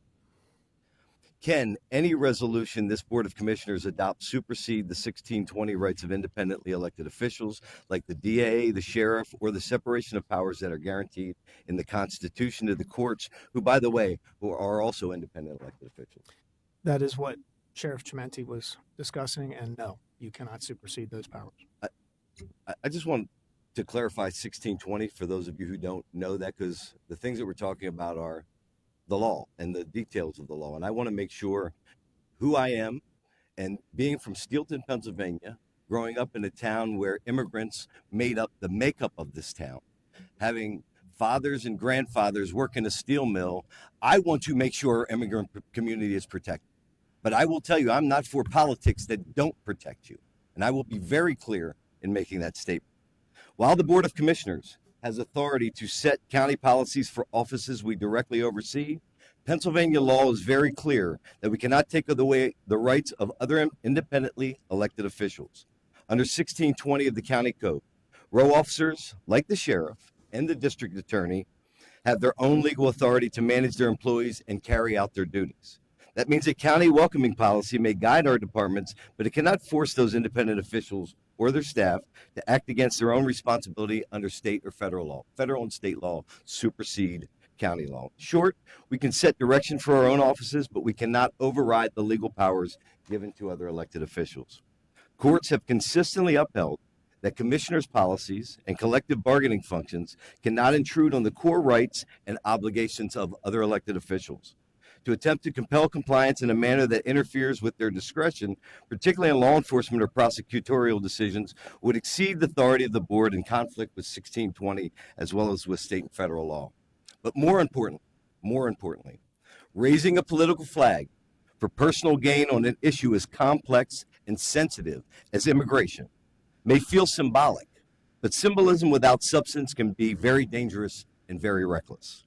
S12: Can any resolution this Board of Commissioners adopt supersede the 1620 rights of independently elected officials like the DA, the sheriff, or the separation of powers that are guaranteed in the Constitution of the courts, who, by the way, who are also independent elected officials?
S8: That is what Sheriff Chimenti was discussing, and no, you cannot supersede those powers.
S12: I just want to clarify 1620 for those of you who don't know that, because the things that we're talking about are the law and the details of the law. And I want to make sure who I am, and being from Steelton, Pennsylvania, growing up in a town where immigrants made up the makeup of this town, having fathers and grandfathers work in a steel mill, I want to make sure our immigrant community is protected. But I will tell you, I'm not for politics that don't protect you. And I will be very clear in making that statement. While the Board of Commissioners has authority to set county policies for offices we directly oversee, Pennsylvania law is very clear that we cannot take away the rights of other independently elected officials. Under 1620 of the county code, row officers, like the sheriff and the district attorney, have their own legal authority to manage their employees and carry out their duties. That means a county welcoming policy may guide our departments, but it cannot force those independent officials or their staff to act against their own responsibility under state or federal law. Federal and state law supersede county law. In short, we can set direction for our own offices, but we cannot override the legal powers given to other elected officials. Courts have consistently upheld that commissioners' policies and collective bargaining functions cannot intrude on the core rights and obligations of other elected officials. To attempt to compel compliance in a manner that interferes with their discretion, particularly in law enforcement or prosecutorial decisions, would exceed the authority of the board in conflict with 1620 as well as with state and federal law. But more importantly, raising a political flag for personal gain on an issue as complex and sensitive as immigration may feel symbolic, but symbolism without substance can be very dangerous and very reckless.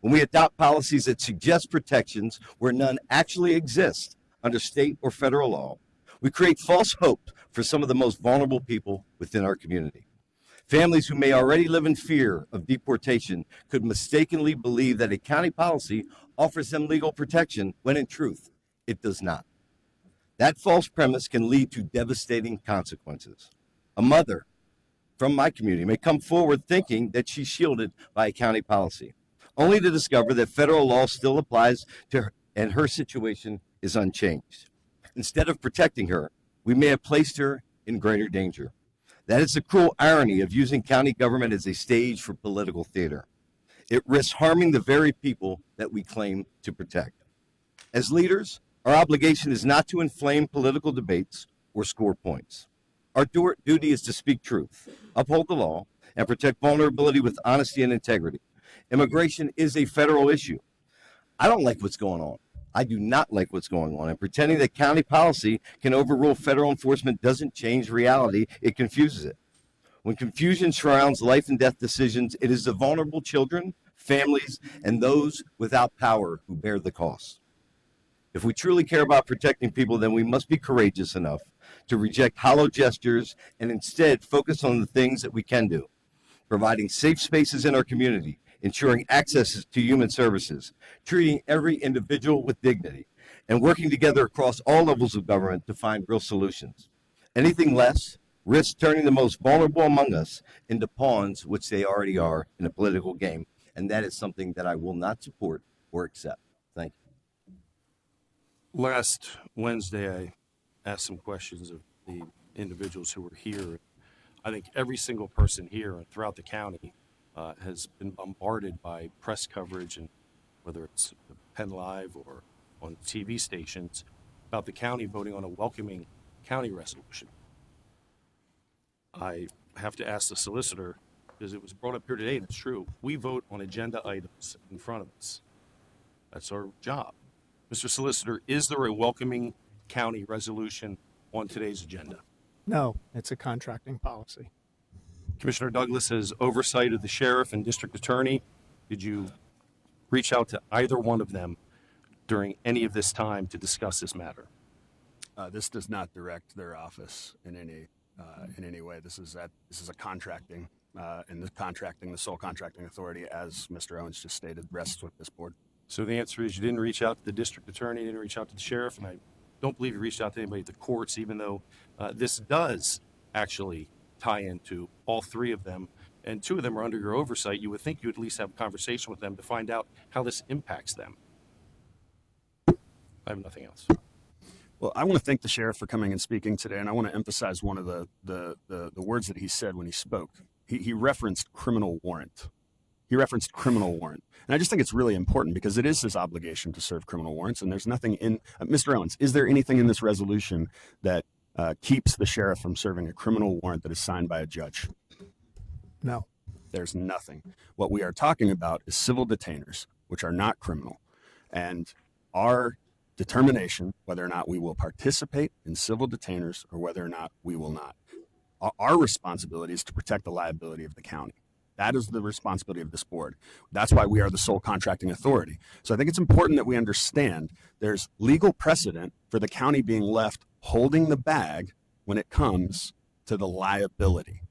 S12: when we adopt policies that suggest protections where none actually exist under state or federal law, we create false hope for some of the most vulnerable people within our community. Families who may already live in fear of deportation could mistakenly believe that a county policy offers them legal protection when in truth, it does not. That false premise can lead to devastating consequences. A mother from my community may come forward thinking that she's shielded by a county policy, only to discover that federal law still applies to her and her situation is unchanged. Instead of protecting her, we may have placed her in greater danger. That is the cruel irony of using county government as a stage for political theater. It risks harming the very people that we claim to protect. As leaders, our obligation is not to inflame political debates or score points. Our duty is to speak truth, uphold the law, and protect vulnerability with honesty and integrity. Immigration is a federal issue. I don't like what's going on. I do not like what's going on. And pretending that county policy can overrule federal enforcement doesn't change reality. It confuses it. When confusion surrounds life and death decisions, it is the vulnerable children, families, and those without power who bear the cost. If we truly care about protecting people, then we must be courageous enough to reject hollow gestures and instead focus on the things that we can do. Providing safe spaces in our community, ensuring access to human services, treating every individual with dignity, and working together across all levels of government to find real solutions. Anything less risks turning the most vulnerable among us into pawns, which they already are in a political game, and that is something that I will not support or accept. Thank you.
S4: Last Wednesday, I asked some questions of the individuals who were here. I think every single person here and throughout the county has been bombarded by press coverage, and whether it's Penn Live or on TV stations, about the county voting on a welcoming county resolution. I have to ask the solicitor, because it was brought up here today, and it's true, we vote on agenda items in front of us. That's our job. Mr. Solicitor, is there a welcoming county resolution on today's agenda?
S8: No, it's a contracting policy.
S4: Commissioner Douglas has oversight of the sheriff and district attorney. Did you reach out to either one of them during any of this time to discuss this matter?
S2: This does not direct their office in any way. This is a contracting, and the sole contracting authority, as Mr. Owens just stated, rests with this board.
S4: So the answer is you didn't reach out to the district attorney, you didn't reach out to the sheriff, and I don't believe you reached out to anybody at the courts, even though this does actually tie into all three of them, and two of them are under your oversight. You would think you would at least have a conversation with them to find out how this impacts them. I have nothing else.
S2: Well, I want to thank the sheriff for coming and speaking today, and I want to emphasize one of the words that he said when he spoke. He referenced criminal warrant. He referenced criminal warrant. And I just think it's really important because it is his obligation to serve criminal warrants, and there's nothing in Mr. Owens, is there anything in this resolution that keeps the sheriff from serving a criminal warrant that is signed by a judge?
S8: No.
S2: There's nothing. What we are talking about is civil detainers, which are not criminal. And our determination whether or not we will participate in civil detainers or whether or not we will not. Our responsibility is to protect the liability of the county. That is the responsibility of this board. That's why we are the sole contracting authority. So I think it's important that we understand there's legal precedent for the county being left holding the bag when it comes to the liability.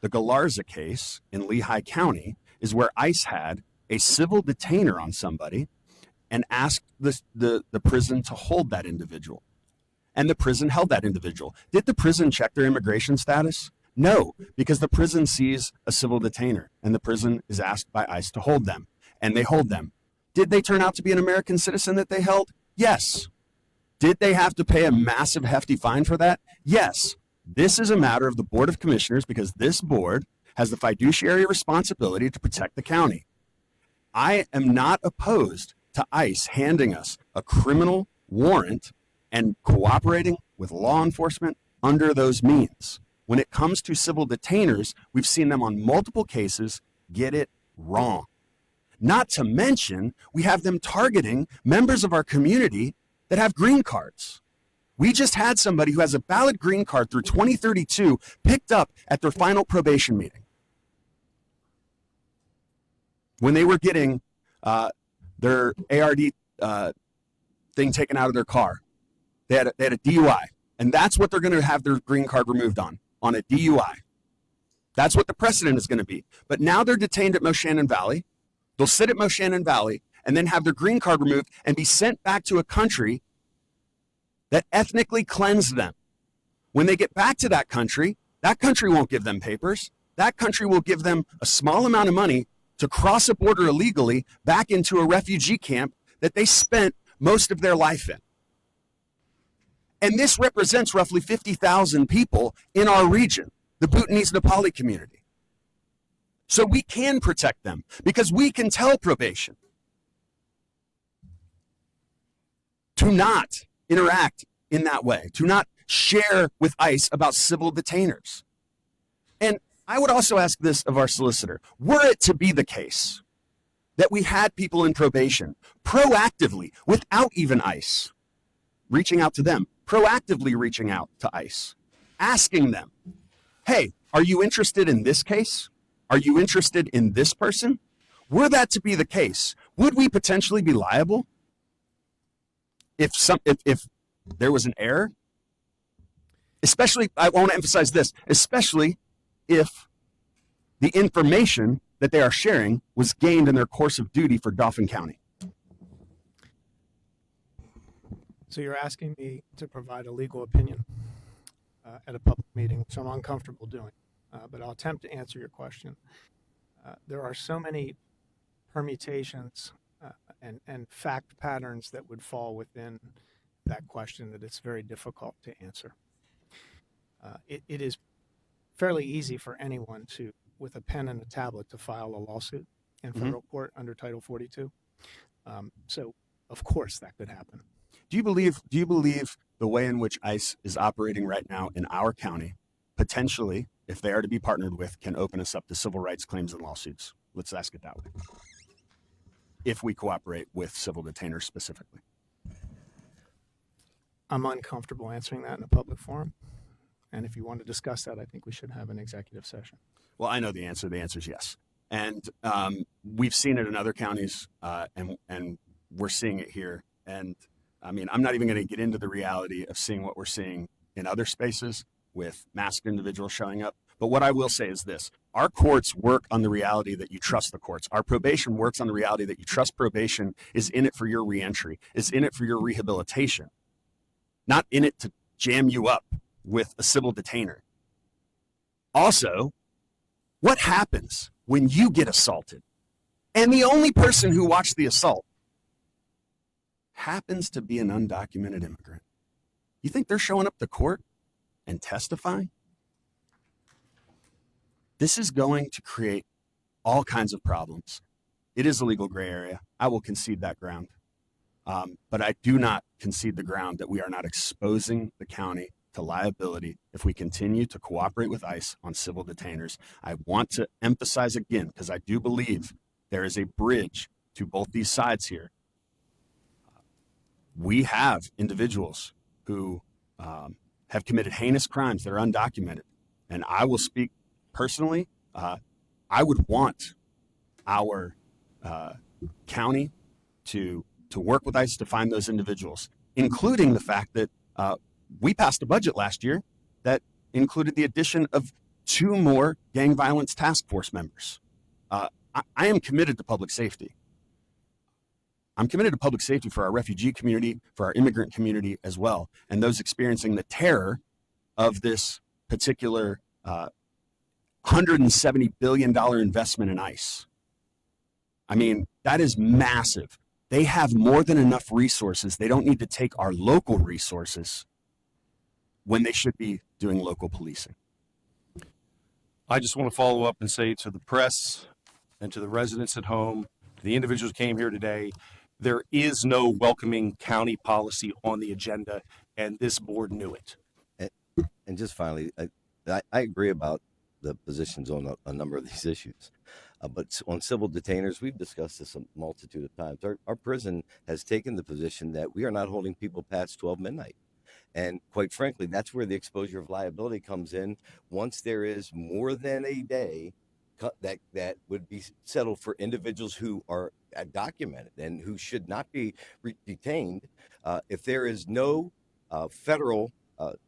S2: The Galarza case in Lehigh County is where ICE had a civil detainer on somebody and asked the prison to hold that individual. And the prison held that individual. Did the prison check their immigration status? No, because the prison sees a civil detainer and the prison is asked by ICE to hold them, and they hold them. Did they turn out to be an American citizen that they held? Yes. Did they have to pay a massive hefty fine for that? Yes. This is a matter of the Board of Commissioners because this board has the fiduciary responsibility to protect the county. I am not opposed to ICE handing us a criminal warrant and cooperating with law enforcement under those means. When it comes to civil detainers, we've seen them on multiple cases get it wrong. Not to mention, we have them targeting members of our community that have green cards. We just had somebody who has a valid green card through 2032 picked up at their final probation meeting when they were getting their ARD thing taken out of their car. They had a DUI, and that's what they're going to have their green card removed on a DUI. That's what the precedent is going to be. But now they're detained at Moshannon Valley. They'll sit at Moshannon Valley and then have their green card removed and be sent back to a country that ethnically cleansed them. When they get back to that country won't give them papers. That country will give them a small amount of money to cross a border illegally back into a refugee camp that they spent most of their life in. And this represents roughly 50,000 people in our region, the Bhutanese Nepali community. So we can protect them because we can tell probation to not interact in that way, to not share with ICE about civil detainers. And I would also ask this of our solicitor. Were it to be the case that we had people in probation proactively, without even ICE, reaching out to them, proactively reaching out to ICE, asking them, hey, are you interested in this case? Are you interested in this person? Were that to be the case, would we potentially be liable if there was an error? Especially, I want to emphasize this, especially if the information that they are sharing was gained in their course of duty for Dauphin County.
S8: So you're asking me to provide a legal opinion at a public meeting, which I'm uncomfortable doing, but I'll attempt to answer your question. There are so many permutations and fact patterns that would fall within that question that it's very difficult to answer. It is fairly easy for anyone to, with a pen and a tablet, to file a lawsuit in federal court under Title 42. So, of course, that could happen.
S2: Do you believe the way in which ICE is operating right now in our county, potentially, if they are to be partnered with, can open us up to civil rights claims and lawsuits? Let's ask it that way. If we cooperate with civil detainers specifically.
S8: I'm uncomfortable answering that in a public forum. And if you want to discuss that, I think we should have an executive session.
S2: Well, I know the answer. The answer is yes. And we've seen it in other counties, and we're seeing it here. And I mean, I'm not even going to get into the reality of seeing what we're seeing in other spaces with masked individuals showing up. But what I will say is this. Our courts work on the reality that you trust the courts. Our probation works on the reality that you trust probation is in it for your reentry, is in it for your rehabilitation, not in it to jam you up with a civil detainer. Also, what happens when you get assaulted and the only person who watched the assault happens to be an undocumented immigrant? You think they're showing up to court and testifying? This is going to create all kinds of problems. It is a legal gray area. I will concede that ground. But I do not concede the ground that we are not exposing the county to liability if we continue to cooperate with ICE on civil detainers. I want to emphasize again, because I do believe there is a bridge to both these sides here. We have individuals who have committed heinous crimes that are undocumented. And I will speak personally. I would want our county to work with ICE to find those individuals, including the fact that we passed a budget last year that included the addition of 2 more gang violence task force members. I am committed to public safety. I'm committed to public safety for our refugee community, for our immigrant community as well, and those experiencing the terror of this particular $170 billion investment in ICE. I mean, that is massive. They have more than enough resources. They don't need to take our local resources when they should be doing local policing.
S4: I just want to follow up and say to the press and to the residents at home, to the individuals who came here today, there is no welcoming county policy on the agenda, and this board knew it.
S12: And just finally, I agree about the positions on a number of these issues. But on civil detainers, we've discussed this a multitude of times. Our prison has taken the position that we are not holding people past 12 midnight. And quite frankly, that's where the exposure of liability comes in. Once there is more than a day that would be settled for individuals who are documented and who should not be detained. If there is no federal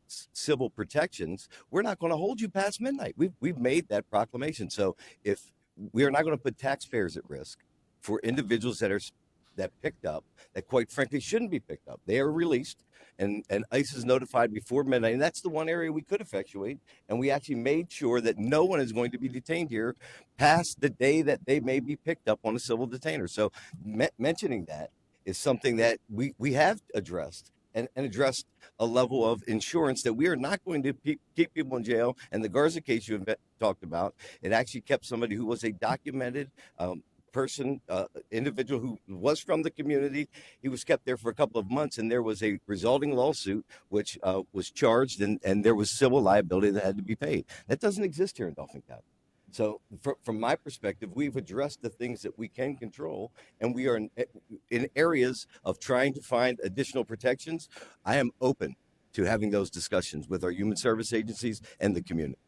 S12: civil protections, we're not going to hold you past midnight. We've made that proclamation. So if we are not going to put taxpayers at risk for individuals that picked up, that quite frankly shouldn't be picked up. They are released, and ICE is notified before midnight, and that's the one area we could effectuate. And we actually made sure that no one is going to be detained here past the day that they may be picked up on a civil detainer. So mentioning that is something that we have addressed and addressed a level of insurance that we are not going to keep people in jail. And the Garza case you talked about, it actually kept somebody who was a documented person, individual who was from the community. He was kept there for a couple of months, and there was a resulting lawsuit which was charged, and there was civil liability that had to be paid. That doesn't exist here in Dauphin County. So from my perspective, we've addressed the things that we can control, and we are in areas of trying to find additional protections. I am open to having those discussions with our human service agencies and the community.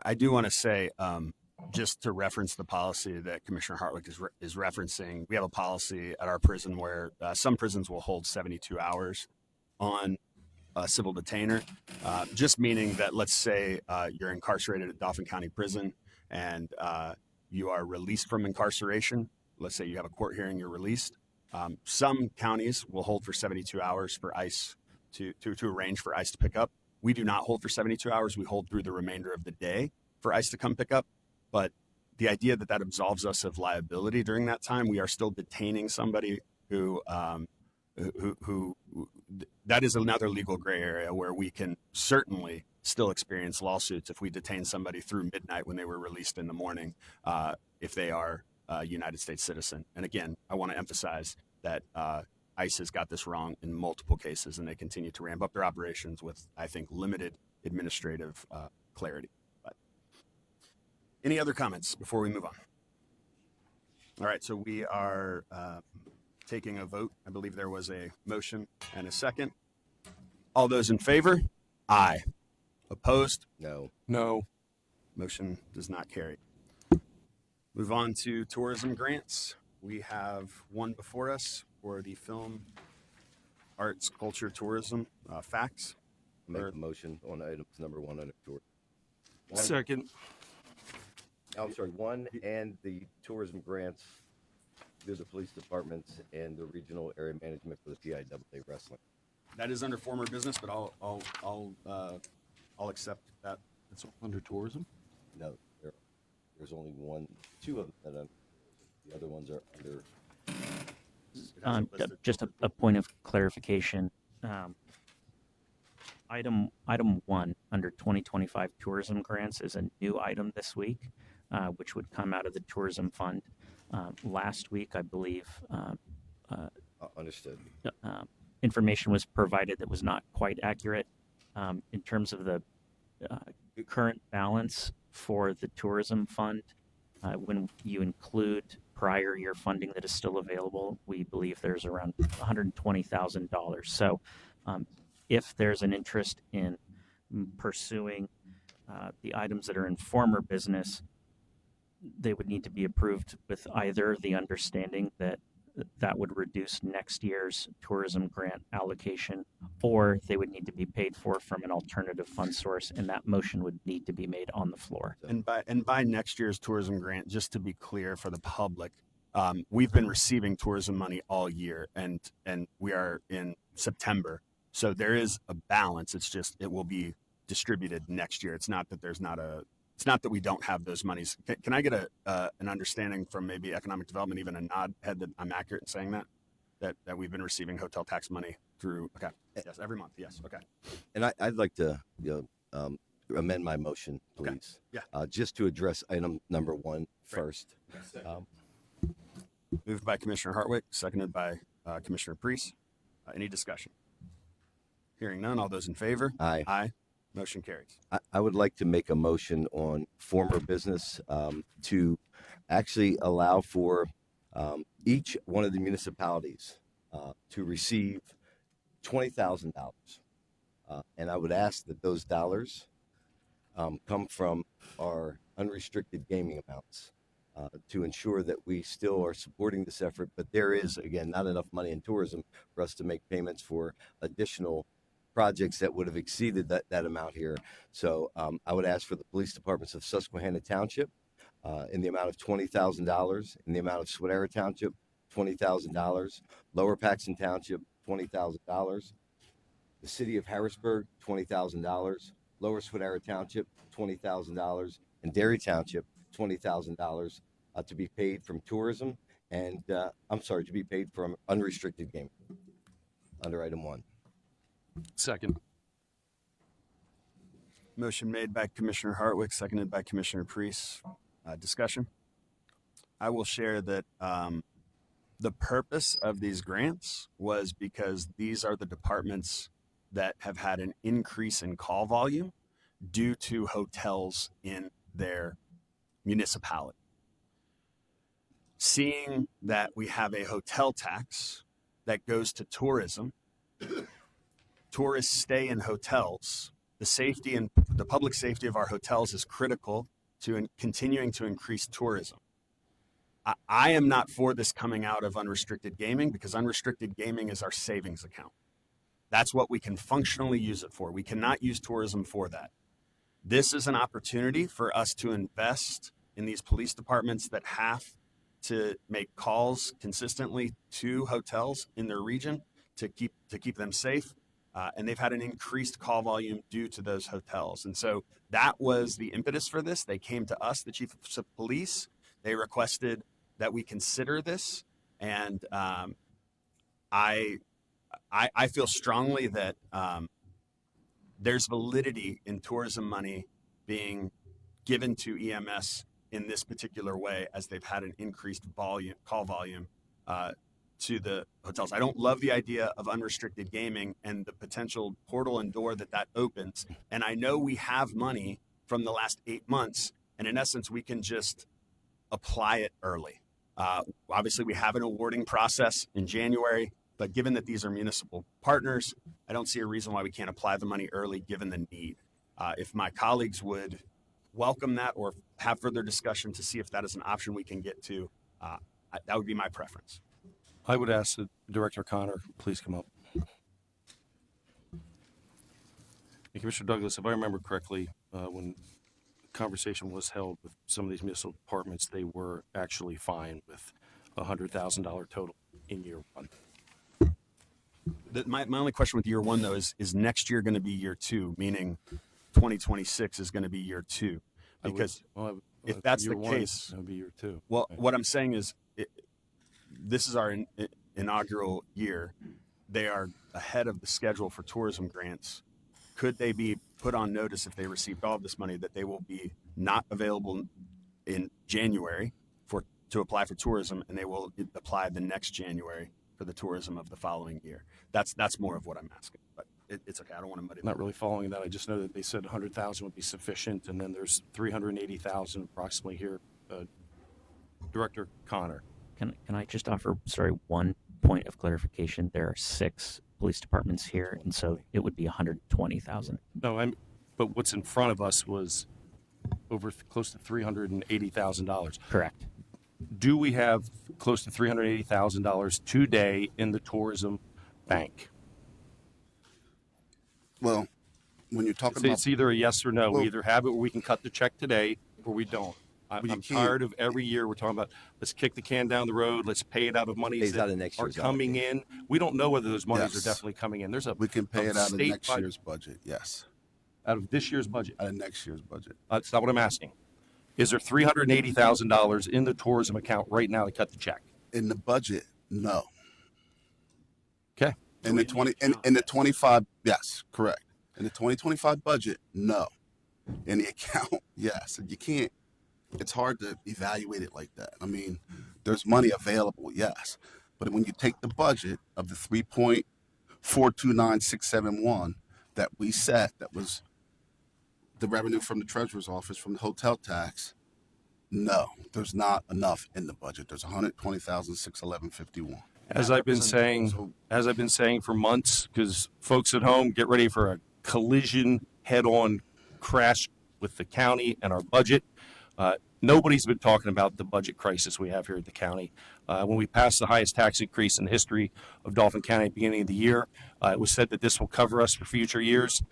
S2: I do want to say, just to reference the policy that Commissioner Hartwick is referencing, we have a policy at our prison where some prisons will hold 72 hours on a civil detainer, just meaning that, let's say you're incarcerated at Dauphin County Prison and you are released from incarceration. Let's say you have a court hearing, you're released. Some counties will hold for 72 hours for ICE to arrange for ICE to pick up. We do not hold for 72 hours. We hold through the remainder of the day for ICE to come pick up. But the idea that absolves us of liability during that time, we are still detaining somebody who that is another legal gray area where we can certainly still experience lawsuits if we detain somebody through midnight when they were released in the morning, if they are a United States citizen. And again, I want to emphasize that ICE has got this wrong in multiple cases, and they continue to ramp up their operations with, I think, limited administrative clarity. But any other comments before we move on? All right, so we are taking a vote. I believe there was a motion and a second. All those in favor? Aye. Opposed?
S12: No.
S4: No.
S2: Motion does not carry. Move on to tourism grants. We have one before us for the film, arts, culture, tourism, facts.
S12: Make a motion on items number 1 under tourism.
S4: Second.
S12: I'm sorry, 1 and the tourism grants through the police departments and the regional area management for the PIAA wrestling.
S2: That is under former business, but I'll accept that.
S4: It's under tourism?
S12: No, there's only 2 of them that are, the other ones are under.
S1: Just a point of clarification. Item 1 under 2025 tourism grants is a new item this week, which would come out of the tourism fund. Last week, I believe,
S12: understood.
S1: Information was provided that was not quite accurate in terms of the current balance for the tourism fund. When you include prior year funding that is still available, we believe there's around $120,000. So if there's an interest in pursuing the items that are in former business, they would need to be approved with either the understanding that that would reduce next year's tourism grant allocation, or they would need to be paid for from an alternative fund source, and that motion would need to be made on the floor.
S2: And by next year's tourism grant, just to be clear for the public, we've been receiving tourism money all year, and we are in September, so there is a balance. It's just it will be distributed next year. It's not that it's not that we don't have those monies. Can I get an understanding from maybe economic development, even a nod head that I'm accurate in saying that we've been receiving hotel tax money through? Okay, yes, every month. Yes, okay.
S12: And I'd like to amend my motion, please.
S2: Okay. Yeah.
S12: Just to address item number 1 first.
S2: Moved by Commissioner Hartwick, seconded by Commissioner Priest. Any discussion? Hearing none. All those in favor?
S12: Aye.
S2: Aye. Motion carries.
S12: I would like to make a motion on former business to actually allow for each one of the municipalities to receive $20,000. And I would ask that those dollars come from our unrestricted gaming amounts. to ensure that we still are supporting this effort. But there is, again, not enough money in tourism for us to make payments for additional projects that would have exceeded that amount here. So I would ask for the police departments of Susquehanna Township in the amount of $20,000, in the amount of Sweetera Township, $20,000, Lower Paxton Township, $20,000, the city of Harrisburg, $20,000, Lower Sweetera Township, $20,000, and Derry Township, $20,000 to be paid from tourism and, to be paid from unrestricted gaming under item 1.
S4: Second.
S2: Motion made by Commissioner Hartwick, seconded by Commissioner Priest. Discussion. I will share that the purpose of these grants was because these are the departments that have had an increase in call volume due to hotels in their municipality. Seeing that we have a hotel tax that goes to tourism, tourists stay in hotels. The safety and the public safety of our hotels is critical to continuing to increase tourism. I am not for this coming out of unrestricted gaming because unrestricted gaming is our savings account. That's what we can functionally use it for. We cannot use tourism for that. This is an opportunity for us to invest in these police departments that have to make calls consistently to hotels in their region to keep them safe. And they've had an increased call volume due to those hotels. And so that was the impetus for this. They came to us, the chief of police. They requested that we consider this. And I feel strongly that there's validity in tourism money being given to EMS in this particular way, as they've had an increased call volume to the hotels. I don't love the idea of unrestricted gaming and the potential portal and door that opens. And I know we have money from the last 8 months, and in essence, we can just apply it early. Obviously, we have an awarding process in January, but given that these are municipal partners, I don't see a reason why we can't apply the money early given the need. If my colleagues would welcome that or have further discussion to see if that is an option we can get to, that would be my preference.
S4: I would ask that Director Connor please come up. And Commissioner Douglas, if I remember correctly, when the conversation was held with some of these municipal departments, they were actually fine with a $100,000 total in year one.
S2: My only question with year one, though, is next year going to be year two, meaning 2026 is going to be year two? Because if that's the case,
S4: it would be year two.
S2: Well, what I'm saying is this is our inaugural year. They are ahead of the schedule for tourism grants. Could they be put on notice if they received all of this money that they will be not available in January to apply for tourism, and they will apply the next January for the tourism of the following year? That's more of what I'm asking, but it's okay. I don't want to muddy.
S4: Not really following that. I just know that they said 100,000 would be sufficient, and then there's 380,000 approximately here. Director Connor.
S1: Can I just offer, one point of clarification? There are 6 police departments here, and so it would be 120,000.
S4: No, but what's in front of us was over close to $380,000.
S1: Correct.
S4: Do we have close to $380,000 today in the tourism bank?
S10: Well, when you're talking about,
S4: it's either a yes or no. We either have it where we can cut the check today, or we don't. I'm tired of every year we're talking about, let's kick the can down the road, let's pay it out of monies that are coming in. We don't know whether those monies are definitely coming in.
S10: We can pay it out of next year's budget, yes.
S4: Out of this year's budget?
S10: Out of next year's budget.
S4: That's not what I'm asking. Is there $380,000 in the tourism account right now to cut the check?
S10: In the budget, no.
S4: Okay.
S10: In the 25, yes, correct. In the 2025 budget, no. In the account, yes. And you can't. It's hard to evaluate it like that. I mean, there's money available, yes. But when you take the budget of the 3.429671 that we set, that was the revenue from the treasurer's office from the hotel tax, no, there's not enough in the budget. There's 120,611.51.
S4: As I've been saying for months, because folks at home get ready for a collision head-on crash with the county and our budget. Nobody's been talking about the budget crisis we have here at the county. When we passed the highest tax increase in the history of Dauphin County at the beginning of the year, it was said that this will cover us for future years.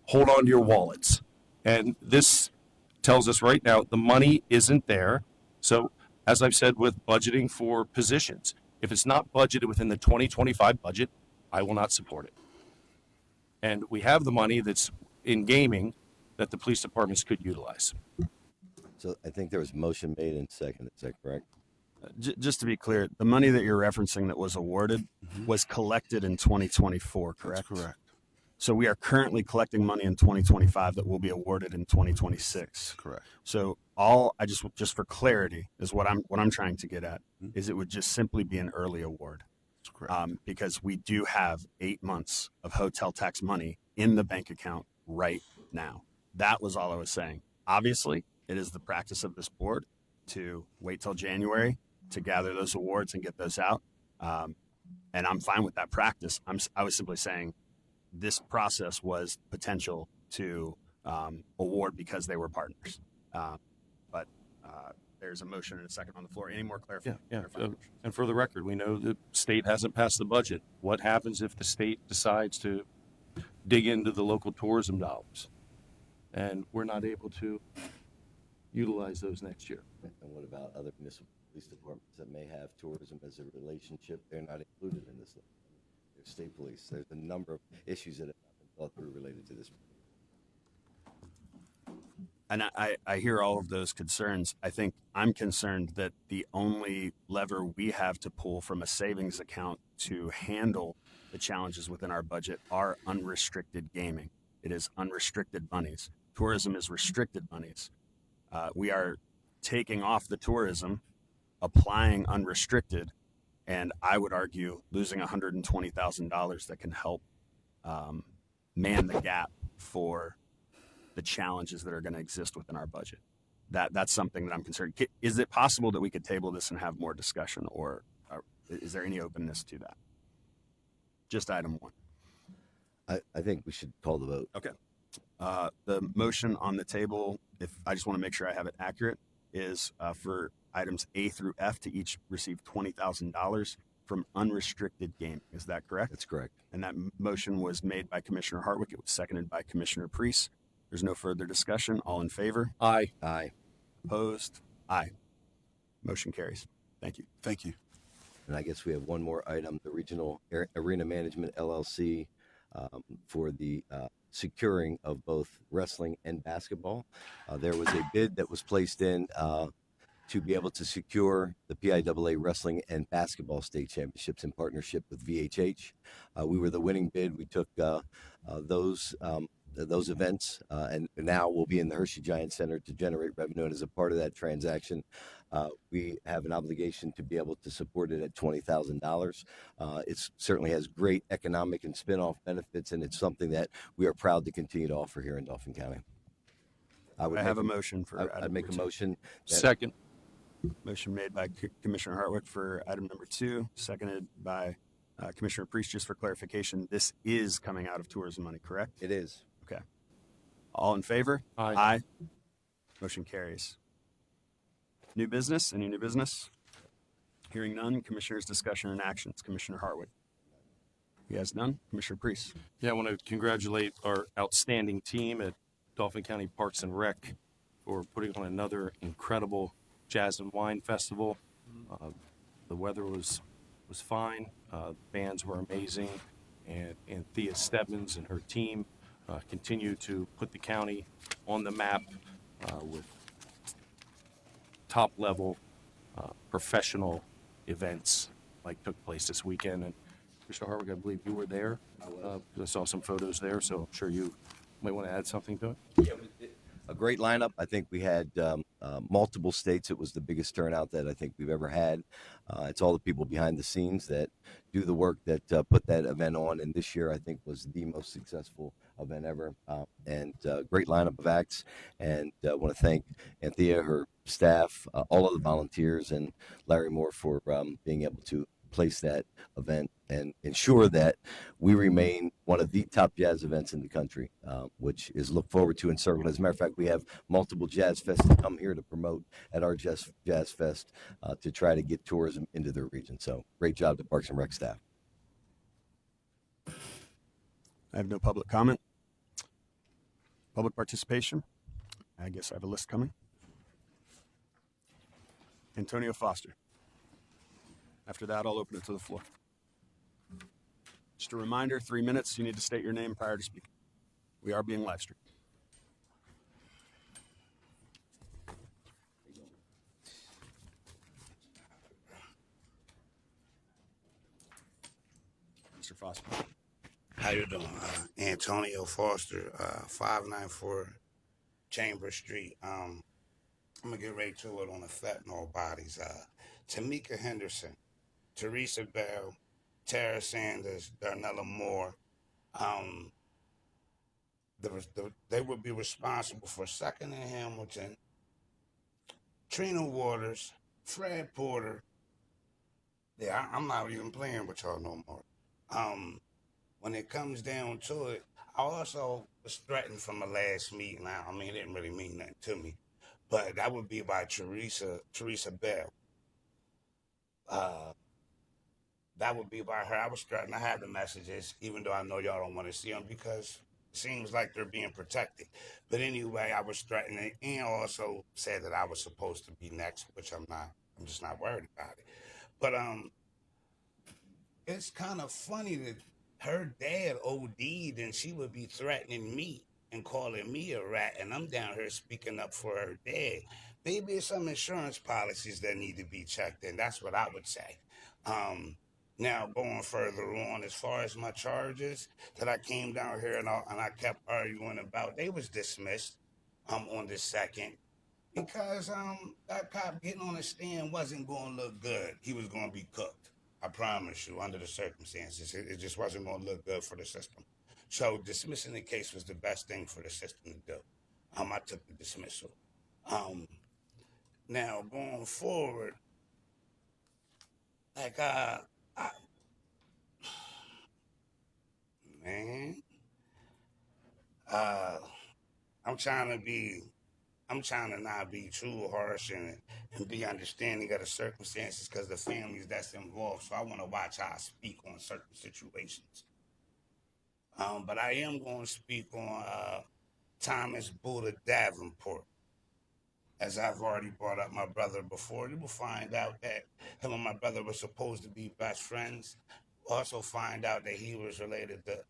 S4: Hold on to your wallets. And this tells us right now the money isn't there. So, as I've said with budgeting for positions, if it's not budgeted within the 2025 budget, I will not support it. And we have the money that's in gaming that the police departments could utilize.
S12: So I think there was a motion made and seconded. Is that correct?
S2: Just to be clear, the money that you're referencing that was awarded was collected in 2024, correct?
S10: That's correct.
S2: So we are currently collecting money in 2025 that will be awarded in 2026.
S10: Correct.
S2: So just for clarity is what I'm trying to get at is it would just simply be an early award.
S10: That's correct.
S2: Because we do have 8 months of hotel tax money in the bank account right now. That was all I was saying. Obviously, it is the practice of this board to wait till January to gather those awards and get those out. And I'm fine with that practice. I was simply saying this process was potential to award because they were partners. But there's a motion and a second on the floor. Any more clarification?
S4: Yeah. And for the record, we know the state hasn't passed the budget. What happens if the state decides to dig into the local tourism dollars and we're not able to utilize those next year?
S12: And what about other municipal police departments that may have tourism as a relationship? They're not included in this. They're state police. There's a number of issues that have not been thought through related to this.
S2: And I hear all of those concerns. I think I'm concerned that the only lever we have to pull from a savings account to handle the challenges within our budget are unrestricted gaming. It is unrestricted monies. Tourism is restricted monies. We are taking off the tourism, applying unrestricted, and I would argue losing $120,000 that can help man the gap for the challenges that are going to exist within our budget. That's something that I'm concerned. Is it possible that we could table this and have more discussion, or is there any openness to that? Just item one.
S12: I think we should call the vote.
S2: Okay. The motion on the table, if I just want to make sure I have it accurate, is for items A through F to each receive $20,000 from unrestricted gaming. Is that correct?
S12: That's correct.
S2: And that motion was made by Commissioner Hartwick. It was seconded by Commissioner Priest. There's no further discussion. All in favor?
S4: Aye.
S12: Aye.
S2: Opposed? Aye. Motion carries. Thank you.
S10: Thank you.
S12: And I guess we have one more item, the Regional Arena Management LLC for the securing of both wrestling and basketball. There was a bid that was placed in to be able to secure the PIAA wrestling and basketball state championships in partnership with VHH. We were the winning bid. We took those events, and now we'll be in the Hershey Giant Center to generate revenue. And as a part of that transaction, we have an obligation to be able to support it at $20,000. It certainly has great economic and spin-off benefits, and it's something that we are proud to continue to offer here in Dauphin County.
S2: I have a motion for.
S12: I'd make a motion.
S4: Second.
S2: Motion made by Commissioner Hartwick for item number 2, seconded by Commissioner Priest. Just for clarification, this is coming out of tourism money, correct?
S12: It is.
S2: Okay. All in favor?
S4: Aye.
S2: Aye. Motion carries. New business? Any new business? Hearing none. Commissioners' discussion and actions. Commissioner Hartwick. He has none. Commissioner Priest.
S4: Yeah, I want to congratulate our outstanding team at Dauphin County Parks and Rec for putting on another incredible Jazz and Wine Festival. The weather was fine. Bands were amazing, and Thea Stebbins and her team continue to put the county on the map with top-level professional events like took place this weekend. And Mr. Hartwick, I believe you were there. I saw some photos there, so I'm sure you might want to add something to it.
S12: Yeah, a great lineup. I think we had multiple states. It was the biggest turnout that I think we've ever had. It's all the people behind the scenes that do the work that put that event on. And this year, I think, was the most successful event ever. And great lineup of acts. And I want to thank Anthea, her staff, all of the volunteers, and Larry Moore for being able to place that event and ensure that we remain one of the top jazz events in the country, which is looked forward to and circled. As a matter of fact, we have multiple jazz fests that come here to promote at our Jazz Fest to try to get tourism into their region. So great job to Parks and Rec staff.
S2: I have no public comment. Public participation. I guess I have a list coming. Antonio Foster. After that, I'll open it to the floor. Just a reminder, 3 minutes. You need to state your name prior to speaking. We are being live streamed. Mr. Foster.
S11: How you doing? Antonio Foster, 594 Chamber Street. I'm gonna get right to it on the fentanyl bodies. Tamika Henderson, Teresa Bell, Tara Sanders, Darnella Moore. They would be responsible for Second and Hamilton, Trina Waters, Fred Porter. Yeah, I'm not even playing with y'all no more. When it comes down to it, I also was threatened from the last meeting. I mean, it didn't really mean nothing to me, but that would be by Teresa Bell. That would be by her. I was threatened. I have the messages, even though I know y'all don't want to see them because it seems like they're being protected. But anyway, I was threatened and also said that I was supposed to be next, which I'm not. I'm just not worried about it. But it's kind of funny that her dad OD'd and she would be threatening me and calling me a rat, and I'm down here speaking up for her dad. Maybe it's some insurance policies that need to be checked in. That's what I would say. Now, going further on, as far as my charges that I came down here and I kept arguing about, they was dismissed on the 2nd because that cop getting on the stand wasn't going to look good. He was going to be cooked. I promise you, under the circumstances, it just wasn't going to look good for the system. So dismissing the case was the best thing for the system to do. I took the dismissal. Now, going forward, like, man, I'm trying to not be too harsh and be understanding of the circumstances because the families that's involved. So I want to watch how I speak on certain situations. But I am going to speak on Thomas Buddha Davenport. As I've already brought up my brother before, you will find out that him and my brother were supposed to be best friends. Also find out that he was related to,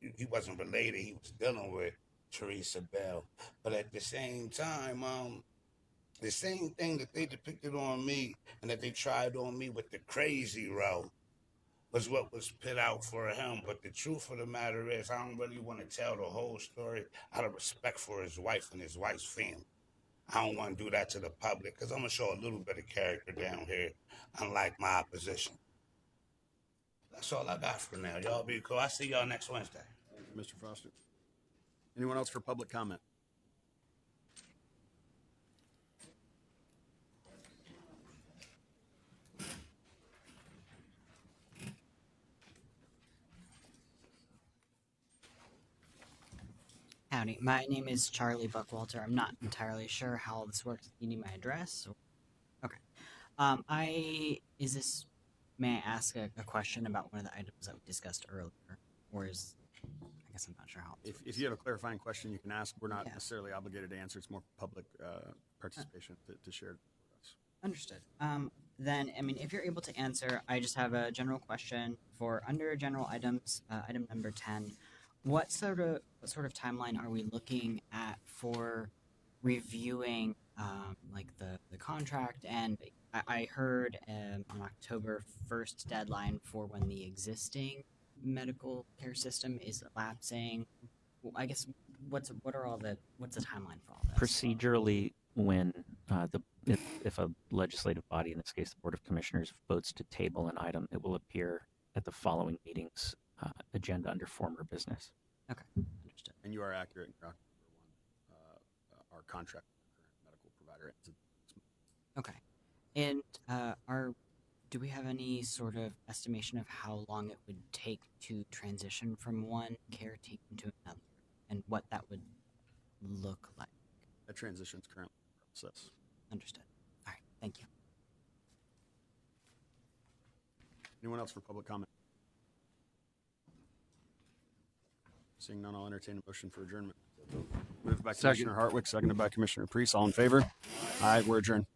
S11: he wasn't related, he was dealing with Teresa Bell. But at the same time, the same thing that they depicted on me and that they tried on me with the crazy row was what was put out for him. But the truth of the matter is, I don't really want to tell the whole story out of respect for his wife and his wife's family. I don't want to do that to the public because I'm going to show a little bit of character down here, unlike my opposition. That's all I got for now. Y'all be cool. I'll see y'all next Wednesday.
S2: Thank you, Mr. Foster. Anyone else for public comment?
S13: Howdy, my name is Charlie Buckwalter. I'm not entirely sure how this works. You need my address? Okay. May I ask a question about one of the items that we discussed earlier? Or I guess I'm not sure how.
S2: If you have a clarifying question, you can ask. We're not necessarily obligated to answer. It's more public participation to share with us.
S13: Understood. Then, I mean, if you're able to answer, I just have a general question for under general items, item number 10. What sort of timeline are we looking at for reviewing like the contract? And I heard an October 1st deadline for when the existing medical care system is lapsing. I guess what's the timeline for all this?
S1: Procedurally, when if a legislative body, in this case the Board of Commissioners, votes to table an item, it will appear at the following meeting's agenda under former business.
S13: Okay, understood.
S2: And you are accurate in your October 1. Our contract with the current medical provider ends.
S13: Okay, and Do we have any sort of estimation of how long it would take to transition from one care team to another, and what that would look like?
S2: That transition's currently in process.
S13: Understood. All right, thank you.
S2: Anyone else for public comment? Seeing none, I'll entertain a motion for adjournment. Moved by Commissioner Hartwick, seconded by Commissioner Priest. All in favor? Aye, we're adjourned.